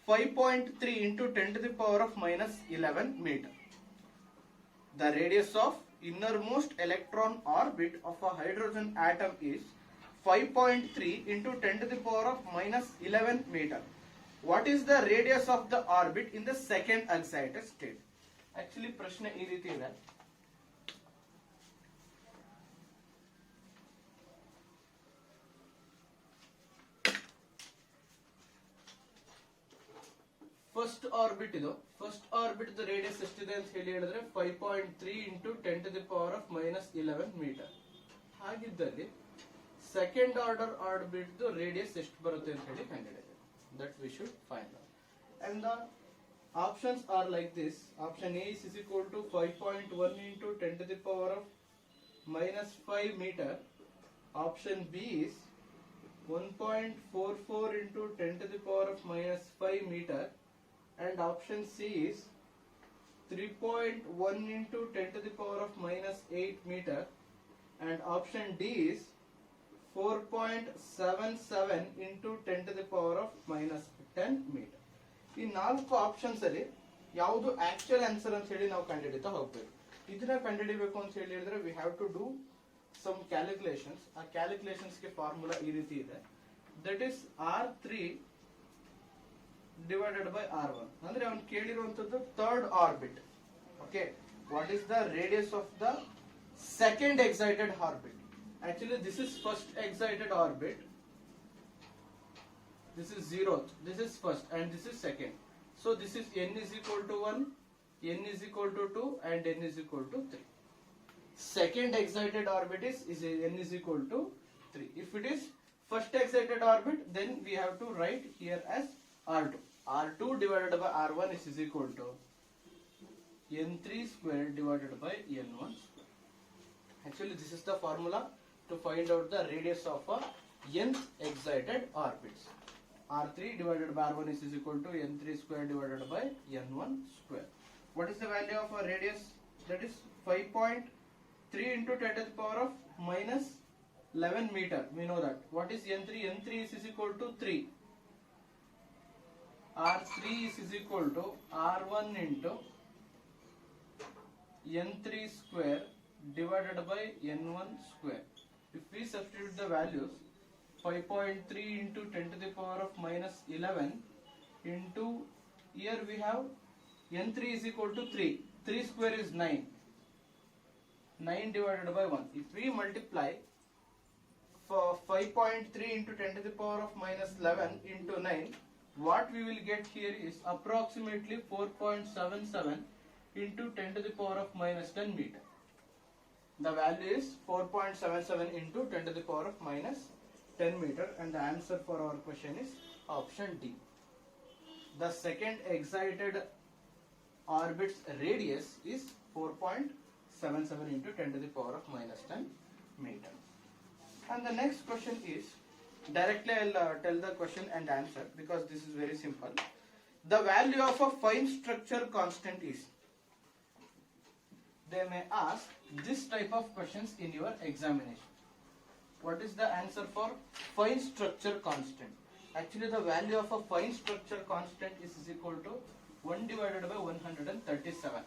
5.3 into 10 to the power of minus 11 meter. The radius of innermost electron orbit of a hydrogen atom is 5.3 into 10 to the power of minus 11 meter. What is the radius of the orbit in the second excited state? Actually ಪ್ರಶ್ನೆ ಈ ರೀತಿ ಇದೆ. First orbit ಇದು. First orbit the radius ಎಷ್ಟಿದೆ ಅಂತ ಹೇಳಿದ್ರೆ 5.3 into 10 to the power of minus 11 meter. ಹಾಗಿದ್ದಲ್ಲಿ second order orbit the radius ಎಷ್ಟು ಬರುತ್ತೆ ಅಂತ ಹೇಳಿ ಕಂಡುಹಿಡಿಯಬೇಕು. That we should find out. And the options are like this. Option A is equal to 5.1 into 10 to the power of minus 5 meter. Option B is 1.44 into 10 to the power of minus 5 meter. And option C is 3.1 into 10 to the power of minus 8 meter. And option D is 4.77 into 10 to the power of minus 10 meter. ಈ ನಾಲ್ಕು options ಅಲ್ಲಿ ಯಾವುದು actual answer ಅಂತ ಹೇಳಿ ನಾವು ಕಂಡುಹಿಡಿತಾ ಹೋಗ್ಬೇಕು. ಇದನ್ನ ಕಂಡುಹಿಡಿಬೇಕು ಅಂತ ಹೇಳಿದ್ರೆ we have to do some calculations. ಆ ಕ್ಯಾಲ್ಕುಲೇಷನ್ಸ್ ಗೆ ಫಾರ್ಮುಲಾ ಈ ರೀತಿ ಇದೆ. That is R3 divided by R1. ಅಂದ್ರೆ ಅವನು ಕೇಳಿರುವಂತದ್ದು third orbit. Okay, what is the radius of the second excited orbit? Actually this is first excited orbit, this is zeroth, this is first and this is second. So this is n is equal to 1, n is equal to 2 and n is equal to 3. Second excited orbit is n is equal to 3. If it is first excited orbit, then we have to write here as R2. R2 divided by R1 is equal to n3 square divided by n1 square. Actually this is the formula to find out the radius of a nth excited orbits. R3 divided by R1 is equal to n3 square divided by n1 square. What is the value of a radius? That is 5.3 into 10 to the power of minus 11 meter. We know that. What is n3? N3 is equal to 3. R3 is equal to R1 into n3 square divided by n1 square. If we substitute the values, 5.3 into 10 to the power of minus 11 into, here we have n3 is equal to 3. 3 square is 9. 9 divided by 1. If we multiply for 5.3 into 10 to the power of minus 11 into 9, what we will get here is approximately 4.77 into 10 to the power of minus 10 meter. The value is 4.77 into 10 to the power of minus 10 meter, and the answer for our question is option D. The second excited orbit's radius is 4.77 into 10 to the power of minus 10 meter. And the next question is, directly I'll tell the question and answer because this is very simple. The value of a fine structure constant is. They may ask this type of questions in your examination. What is the answer for fine structure constant? Actually the value of a fine structure constant is equal to 1 divided by 137.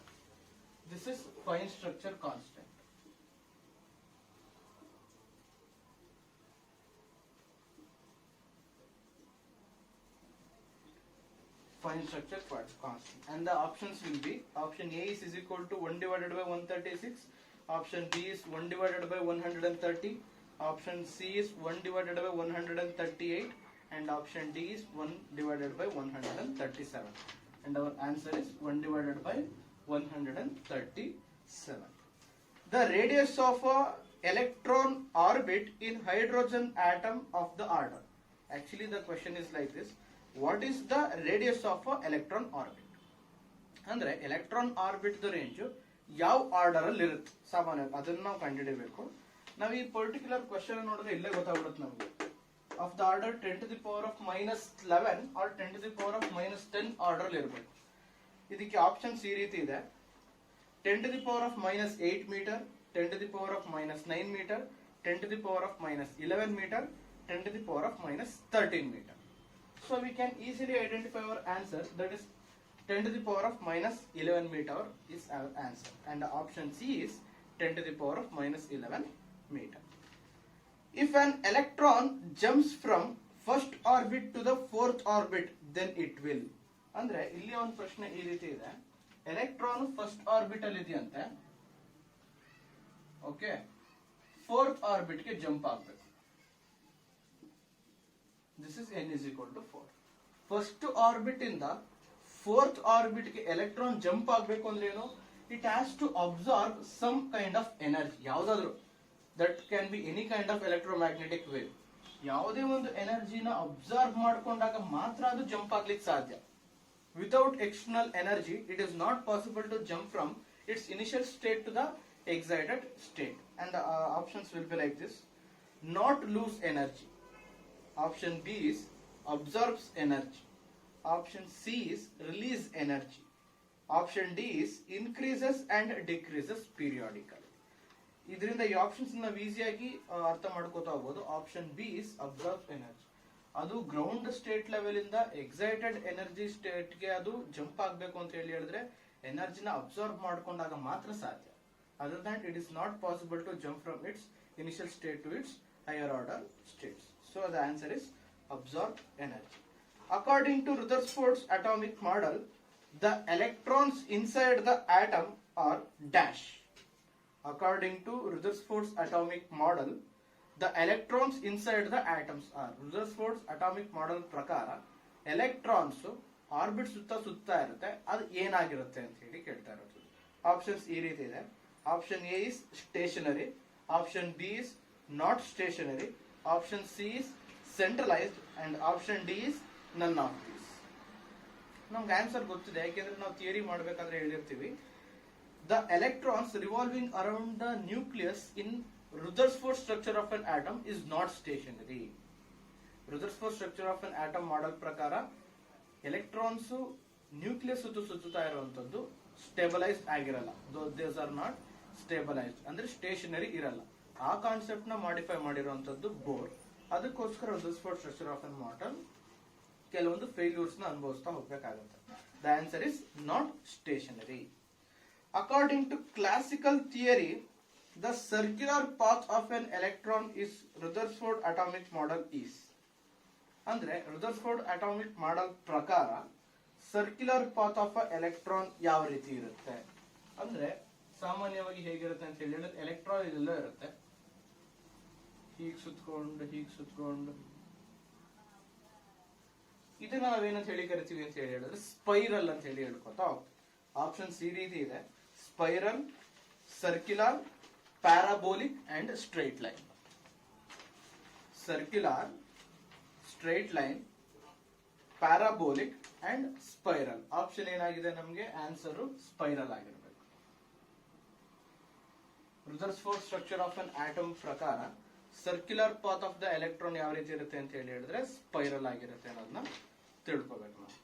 This is fine structure constant. Fine structure constant, and the options will be, option A is equal to 1 divided by 136, option B is 1 divided by 130, option C is 1 divided by 138, and option D is 1 divided by 137, and our answer is 1 divided by 137. The radius of a electron orbit in hydrogen atom of the order. Actually the question is like this. What is the radius of a electron orbit? ಅಂದ್ರೆ electron orbit the range ಯಾವ order ಅಲ್ಲಿ ಇರುತ್ತೆ ಸಾಮಾನ್ಯ, ಅದನ್ನ ನಾವು ಕಂಡುಹಿಡಿಯಬೇಕು. ನಾವು ಈ ಪರ್ಟಿಕ್ಯುಲರ್ ಕ್ವಶನ್ ನೋಡಿದ್ರೆ ಇಲ್ಲೇ ಗೊತ್ತಾಗ್ಬಿಡುತ್ತೆ ನಮಗೆ. Of the order 10 to the power of minus 11 or 10 to the power of minus 10 order ಅಲ್ಲಿ ಇರಬೇಕು. ಇದಕ್ಕೆ ಆಪ್ಷನ್ಸ್ ಈ ರೀತಿ ಇದೆ: 10 to the power of minus 8 meter, 10 to the power of minus 9 meter, 10 to the power of minus 11 meter, 10 to the power of minus 13 meter. So we can easily identify our answer, that is 10 to the power of minus 11 meter is our answer, and the option C is 10 to the power of minus 11 meter. If an electron jumps from first orbit to the fourth orbit, then it will. ಅಂದ್ರೆ ಇಲ್ಲಿ ಒಂದು ಪ್ರಶ್ನೆ ಈ ರೀತಿ ಇದೆ, electron first orbit ಅಲ್ಲಿ ಇದೆಯಂತೆ, okay, fourth orbit ಗೆ ಜಂಪ್ ಆಗಬೇಕು. This is n is equal to 4. First orbit ಇಂದ ಫೋರ್ತ್ ಆರ್ಬಿಟ್ ಗೆ ಎಲೆಕ್ಟ್ರಾನ್ ಜಂಪ್ ಆಗಬೇಕು ಅಂದ್ರೆ ಏನು, it has to absorb some kind of energy, ಯಾವ್ದಾದ್ರು, that can be any kind of electromagnetic wave. ಯಾವುದೇ ಒಂದು ಎನರ್ಜಿನ ಅಬ್ಸಾರ್ಬ್ ಮಾಡ್ಕೊಂಡಾಗ ಮಾತ್ರ ಅದು ಜಂಪ್ ಆಗ್ಲಿಕ್ಕೆ ಸಾಧ್ಯ. Without external energy it is not possible to jump from its initial state to the excited state. And the options will be like this: not lose energy. Option B is absorbs energy. Option C is release energy. Option D is increases and decreases periodically. ಇದರಿಂದ ಈ options ನಾವು ಈಸಿಯಾಗಿ ಅರ್ಥ ಮಾಡ್ಕೋತಾ ಹೋಗ್ಬೋದು. Option B is absorbs energy. ಅದು ground state level ಇಂದ excited energy state ಗೆ ಅದು ಜಂಪ್ ಆಗ್ಬೇಕು ಅಂತ ಹೇಳಿದ್ರೆ ಎನರ್ಜಿನ ಅಬ್ಸಾರ್ಬ್ ಮಾಡ್ಕೊಂಡಾಗ ಮಾತ್ರ ಸಾಧ್ಯ. Other than it is not possible to jump from its initial state to its higher order states. So the answer is absorb energy. According to Rutherford's atomic model, the electrons inside the atom are dash. According to Rutherford's atomic model, the electrons inside the atoms are. Rutherford's atomic model ಪ್ರಕಾರ electrons orbit ಸುತ್ತಾ ಇರುತ್ತೆ, ಅದು ಏನಾಗಿರುತ್ತೆ ಅಂತ ಹೇಳಿ ಕೇಳ್ತಾ ಇರೋದು. Options ಈ ರೀತಿ ಇದೆ. Option A is stationary, option B is not stationary, option C is centralized, and option D is none of these. ನಮ್ಗೆ ಆನ್ಸರ್ ಗೊತ್ತಿದೆ, ಯಾಕೆಂದ್ರೆ ನಾವು ಥಿಯರಿ ಮಾಡಬೇಕಾದ್ರೆ ಹೇಳಿರ್ತೀವಿ. The electrons revolving around the nucleus in Rutherford structure of an atom is not stationary. Rutherford structure of an atom model ಪ್ರಕಾರ electrons nucleus ಸುತ್ತುತ್ತಾ ಇರುವಂತದ್ದು ಸ್ಟೇಬಲೈಸ್ಡ್ ಆಗಿರಲ್ಲ. Those are not stabilized, ಅಂದ್ರೆ stationery ಇರಲ್ಲ. ಆ ಕಾನ್ಸೆಪ್ಟ್ ನ ಮಾಡಿಫೈ ಮಾಡಿರುವಂತದ್ದು bore. ಅದಕ್ಕೋಸ್ಕರ Rutherford structure of an atom ಕೆಲವೊಂದು ಫೇಲ್ಯೂರ್ಸ್ ನ ಅನುಭವಿಸ್ತಾ ಹೋಗ್ಬೇಕಾಗುತ್ತೆ. The answer is not stationary. According to classical theory, the circular path of an electron is Rutherford atomic model is. ಅಂದ್ರೆ Rutherford atomic model ಪ್ರಕಾರ circular path of electron ಯಾವ ರೀತಿ ಇರುತ್ತೆ ಅಂದ್ರೆ ಸಾಮಾನ್ಯವಾಗಿ ಹೇಗಿರುತ್ತೆ ಅಂತ ಹೇಳಿದ್ರೆ ಎಲೆಕ್ಟ್ರಾನ್ ಇದೆಲ್ಲ ಇರುತ್ತೆ, ಹೀಗೆ ಸುತ್ಕೊಂಡು ಇದನ್ನ ನಾವೇನಂತ ಹೇಳಿ ಕರಿತೀವಿ ಅಂತ ಹೇಳಿದ್ರೆ ಸ್ಪೈರಲ್ ಅಂತ ಹೇಳಿ ಹೇಳ್ಕೊತಾ ಹೋಗ್ತೀವಿ. ಆಪ್ಷನ್ಸ್ ಈ ರೀತಿ ಇದೆ: spiral, circular, parabolic and straight line. Circular, straight line, parabolic and spiral. Option ಏನಾಗಿದೆ ನಮಗೆ ಆನ್ಸರ್ ಸ್ಪೈರಲ್ ಆಗಿರಬೇಕು. Rutherford structure of an atom ಪ್ರಕಾರ circular path of the electron ಯಾವ ರೀತಿ ಇರುತ್ತೆ ಅಂತ ಹೇಳಿದ್ರೆ ಸ್ಪೈರಲ್ ಆಗಿರುತ್ತೆ ಅನ್ನೋದನ್ನ ತಿಳ್ಕೋಬೇಕು ನಾವು.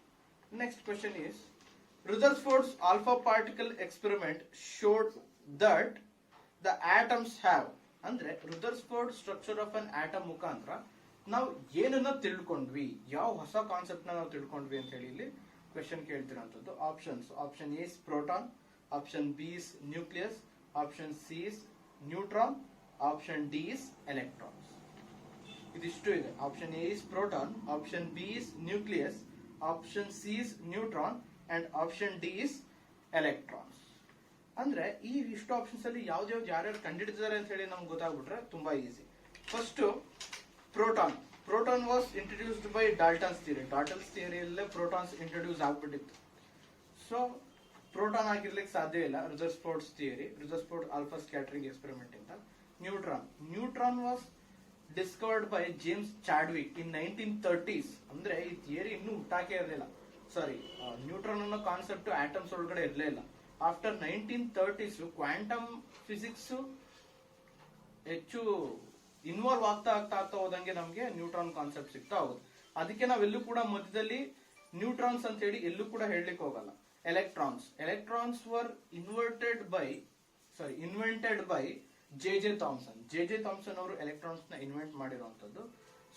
Next question is Rutherford's alpha particle experiment showed that the atoms have, ಅಂದ್ರೆ Rutherford structure of an atom ಮುಖಾಂತರ ನಾವು ಏನನ್ನ ತಿಳ್ಕೊಂಡ್ವಿ, ಯಾವ ಹೊಸ ಕಾನ್ಸೆಪ್ಟ್ ನಾವು ತಿಳ್ಕೊಂಡ್ವಿ ಅಂತ ಹೇಳಿ ಇಲ್ಲಿ ಕ್ವೆಶ್ಚನ್ ಕೇಳ್ತಿರೋಂಥದ್ದು. Options: option A is proton, option B is nucleus, option C is neutron, option D is electrons. ಇದಿಷ್ಟು ಇದೆ. Option A is proton, option B is nucleus, option C is neutron and option D is electrons. ಅಂದ್ರೆ ಈ ಇಷ್ಟು options ಅಲ್ಲಿ ಯಾರ್ಯಾರು ಕಂಡುಹಿಡಿದಿದ್ದಾರೆ ಅಂತ ಹೇಳಿ ನಮ್ಗೆ ಗೊತ್ತಾಗ್ಬಿಟ್ರೆ ತುಂಬಾ easy. First proton. Proton was introduced by Dalton's theory. Dalton's ಥಿಯರಿಯಲ್ಲೇ ಪ್ರೋಟಾನ್ಸ್ ಇಂಟ್ರೊಡ್ಯೂಸ್ ಆಗ್ಬಿಟ್ಟಿತ್ತು. ಸೊ ಪ್ರೋಟಾನ್ ಆಗಿರ್ಲಿಕ್ಕೆ ಸಾಧ್ಯ ಇಲ್ಲ Rutherford's theory, Rutherford alpha scattering experiment ಇಂದ. Neutron was discovered by James Chadwick in 1930s. ಅಂದ್ರೆ ಈ ಥಿಯರಿ ಇನ್ನೂ ಹುಟ್ಟಾಕೆ ಇರಲಿಲ್ಲ. ಸಾರಿ, ನ್ಯೂಟ್ರಾನ್ ಅನ್ನೋ ಕಾನ್ಸೆಪ್ಟ್ ಆಟಮ್ಸ್ ಒಳಗಡೆ ಇರಲೇ ಇಲ್ಲ. ಆಫ್ಟರ್ 1930s ಕ್ವಾಂಟಮ್ ಫಿಸಿಕ್ಸ್ ಹೆಚ್ಚು ಇನ್ವಾಲ್ವ್ ಆಗ್ತಾ ಹೋದಂಗೆ ನಮ್ಗೆ ನ್ಯೂಟ್ರಾನ್ ಕಾನ್ಸೆಪ್ಟ್ ಸಿಗ್ತಾ ಹೋಗುತ್ತೆ. ಅದಕ್ಕೆ ನಾವೆಲ್ಲೂ ಕೂಡ ಮಧ್ಯದಲ್ಲಿ ನ್ಯೂಟ್ರಾನ್ಸ್ ಅಂತ ಹೇಳಿ ಎಲ್ಲೂ ಕೂಡ ಹೇಳಲಿಕ್ಕೆ ಹೋಗಲ್ಲ. Electrons var invented by J Thomson ಅವರು ಎಲೆಕ್ಟ್ರಾನ್ಸ್ ನ ಇನ್ವೆಂಟ್ ಮಾಡಿರುವಂತದ್ದು.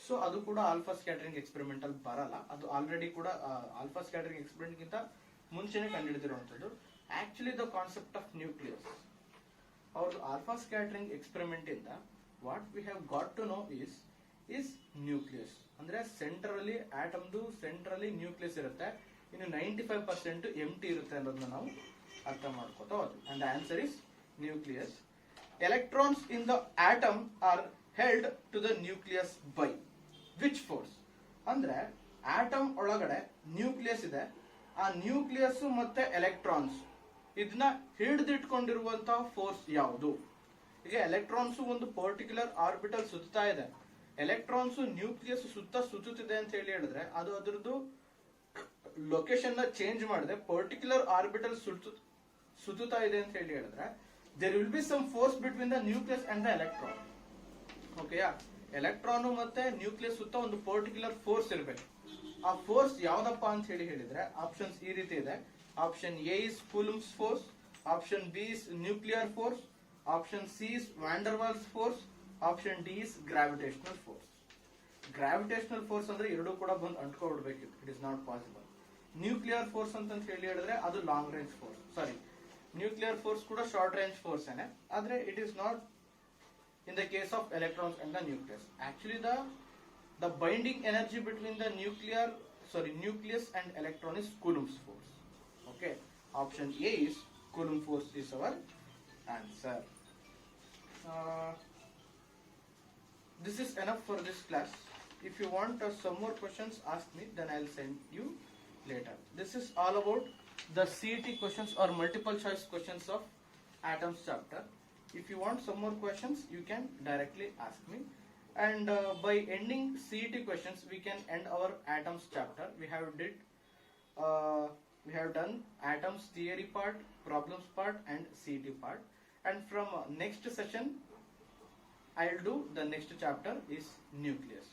ಸೊ ಅದು ಕೂಡ ಆಲ್ಫಾ ಸ್ಕ್ಯಾಟರಿಂಗ್ ಎಕ್ಸ್ಪೆರಿಮೆಂಟ್ ಅಲ್ಲಿ ಬರಲ್ಲ. ಅದು ಆಲ್ರೆಡಿ ಕೂಡ ಆಲ್ಫಾ ಸ್ಕ್ಯಾಟರಿಂಗ್ ಎಕ್ಸ್ಪೆರಿಮೆಂಟ್ ಗಿಂತ ಮುಂಚೆನೆ ಕಂಡುಹಿಡಿದಿರುವಂತದ್ದು. Actually the concept of nucleus ಅವ್ರದ್ದು alpha scattering experiment in the what we have got to know is nucleus. ಅಂದ್ರೆ ಸೆಂಟ್ರಲ್ಲಿ ಆಟಮ್ದು ಸೆಂಟ್ರಲ್ಲಿ ನ್ಯೂಕ್ಲಿಯಸ್ ಇರುತ್ತೆ, ಇನ್ನು 95% ಎಂಟಿ ಇರುತ್ತೆ ಅನ್ನೋದನ್ನ ನಾವು ಅರ್ಥ ಮಾಡ್ಕೋತಾ ಹೋದ್ವಿ. And answer is nucleus. Electrons in the atom are held to the nucleus by which force? ಅಂದ್ರೆ ಆಟಮ್ ಒಳಗಡೆ ನ್ಯೂಕ್ಲಿಯಸ್ ಇದೆ, ಆ ನ್ಯೂಕ್ಲಿಯಸ್ ಮತ್ತೆ ಎಲೆಕ್ಟ್ರಾನ್ಸ್ ಇದನ್ನ ಹಿಡಿದಿಟ್ಕೊಂಡಿರುವಂತಹ ಫೋರ್ಸ್ ಯಾವುದು? ಈಗ ಎಲೆಕ್ಟ್ರಾನ್ಸ್ ಒಂದು ಪರ್ಟಿಕ್ಯುಲರ್ ಆರ್ಬಿಟಲ್ ಸುತ್ತಾ ಇದೆ, ಎಲೆಕ್ಟ್ರಾನ್ಸ್ ನ್ಯೂಕ್ಲಿಯಸ್ ಸುತ್ತುತ್ತಿದೆ ಅಂತ ಹೇಳಿ ಹೇಳಿದ್ರೆ ಅದು ಅದರದ್ದು ಲೊಕೇಶನ್ ನ ಚೇಂಜ್ ಮಾಡಿದೆ ಪರ್ಟಿಕ್ಯುಲರ್ ಆರ್ಬಿಟಲ್ ಸುತ್ತುತ್ತಾ ಇದೆ ಅಂತ ಹೇಳಿ ಹೇಳಿದ್ರೆ there will be some force between the nucleus and the electron. ಓಕೆಯಾ? ಎಲೆಕ್ಟ್ರಾನ್ ಮತ್ತೆ ನ್ಯೂಕ್ಲಿಯಸ್ ಸುತ್ತ ಒಂದು ಪರ್ಟಿಕ್ಯುಲರ್ ಫೋರ್ಸ್ ಇರಬೇಕು. ಆ ಫೋರ್ಸ್ ಯಾವ್ದಪ್ಪ ಅಂತ ಹೇಳಿ ಹೇಳಿದ್ರೆ ಆಪ್ಷನ್ಸ್ ಈ ರೀತಿ ಇದೆ. Option A is Coulomb's force, option B is nuclear force, option C is van der Waals force, option D is gravitational force. Gravitational force ಅಂದ್ರೆ ಎರಡೂ ಕೂಡ ಬಂದು ಅಂಟ್ಕೊಬಿಡ್ಬೇಕಿತ್ತು, it is not possible. Nuclear force ಅಂತ ಹೇಳಿ ಹೇಳಿದ್ರೆ ಅದು long range force, sorry nuclear force ಕೂಡ ಶಾರ್ಟ್ ರೇಂಜ್ ಫೋರ್ಸ್ ಏನೆ, ಆದ್ರೆ it is not in the case of electrons and the nucleus. Actually the binding energy between the nucleus and electron is Coulomb's force. Okay, option A is Coulomb force is our answer. This is enough for this class. If you want some more questions, ask me, then I'll send you later. This is all about the CET questions or multiple choice questions of atoms chapter. If you want some more questions, you can directly ask me. And by ending CET questions, we can end our atoms chapter. We have done atoms theory part, problems part, and CET part. And from next session, I'll do the next chapter is nucleus.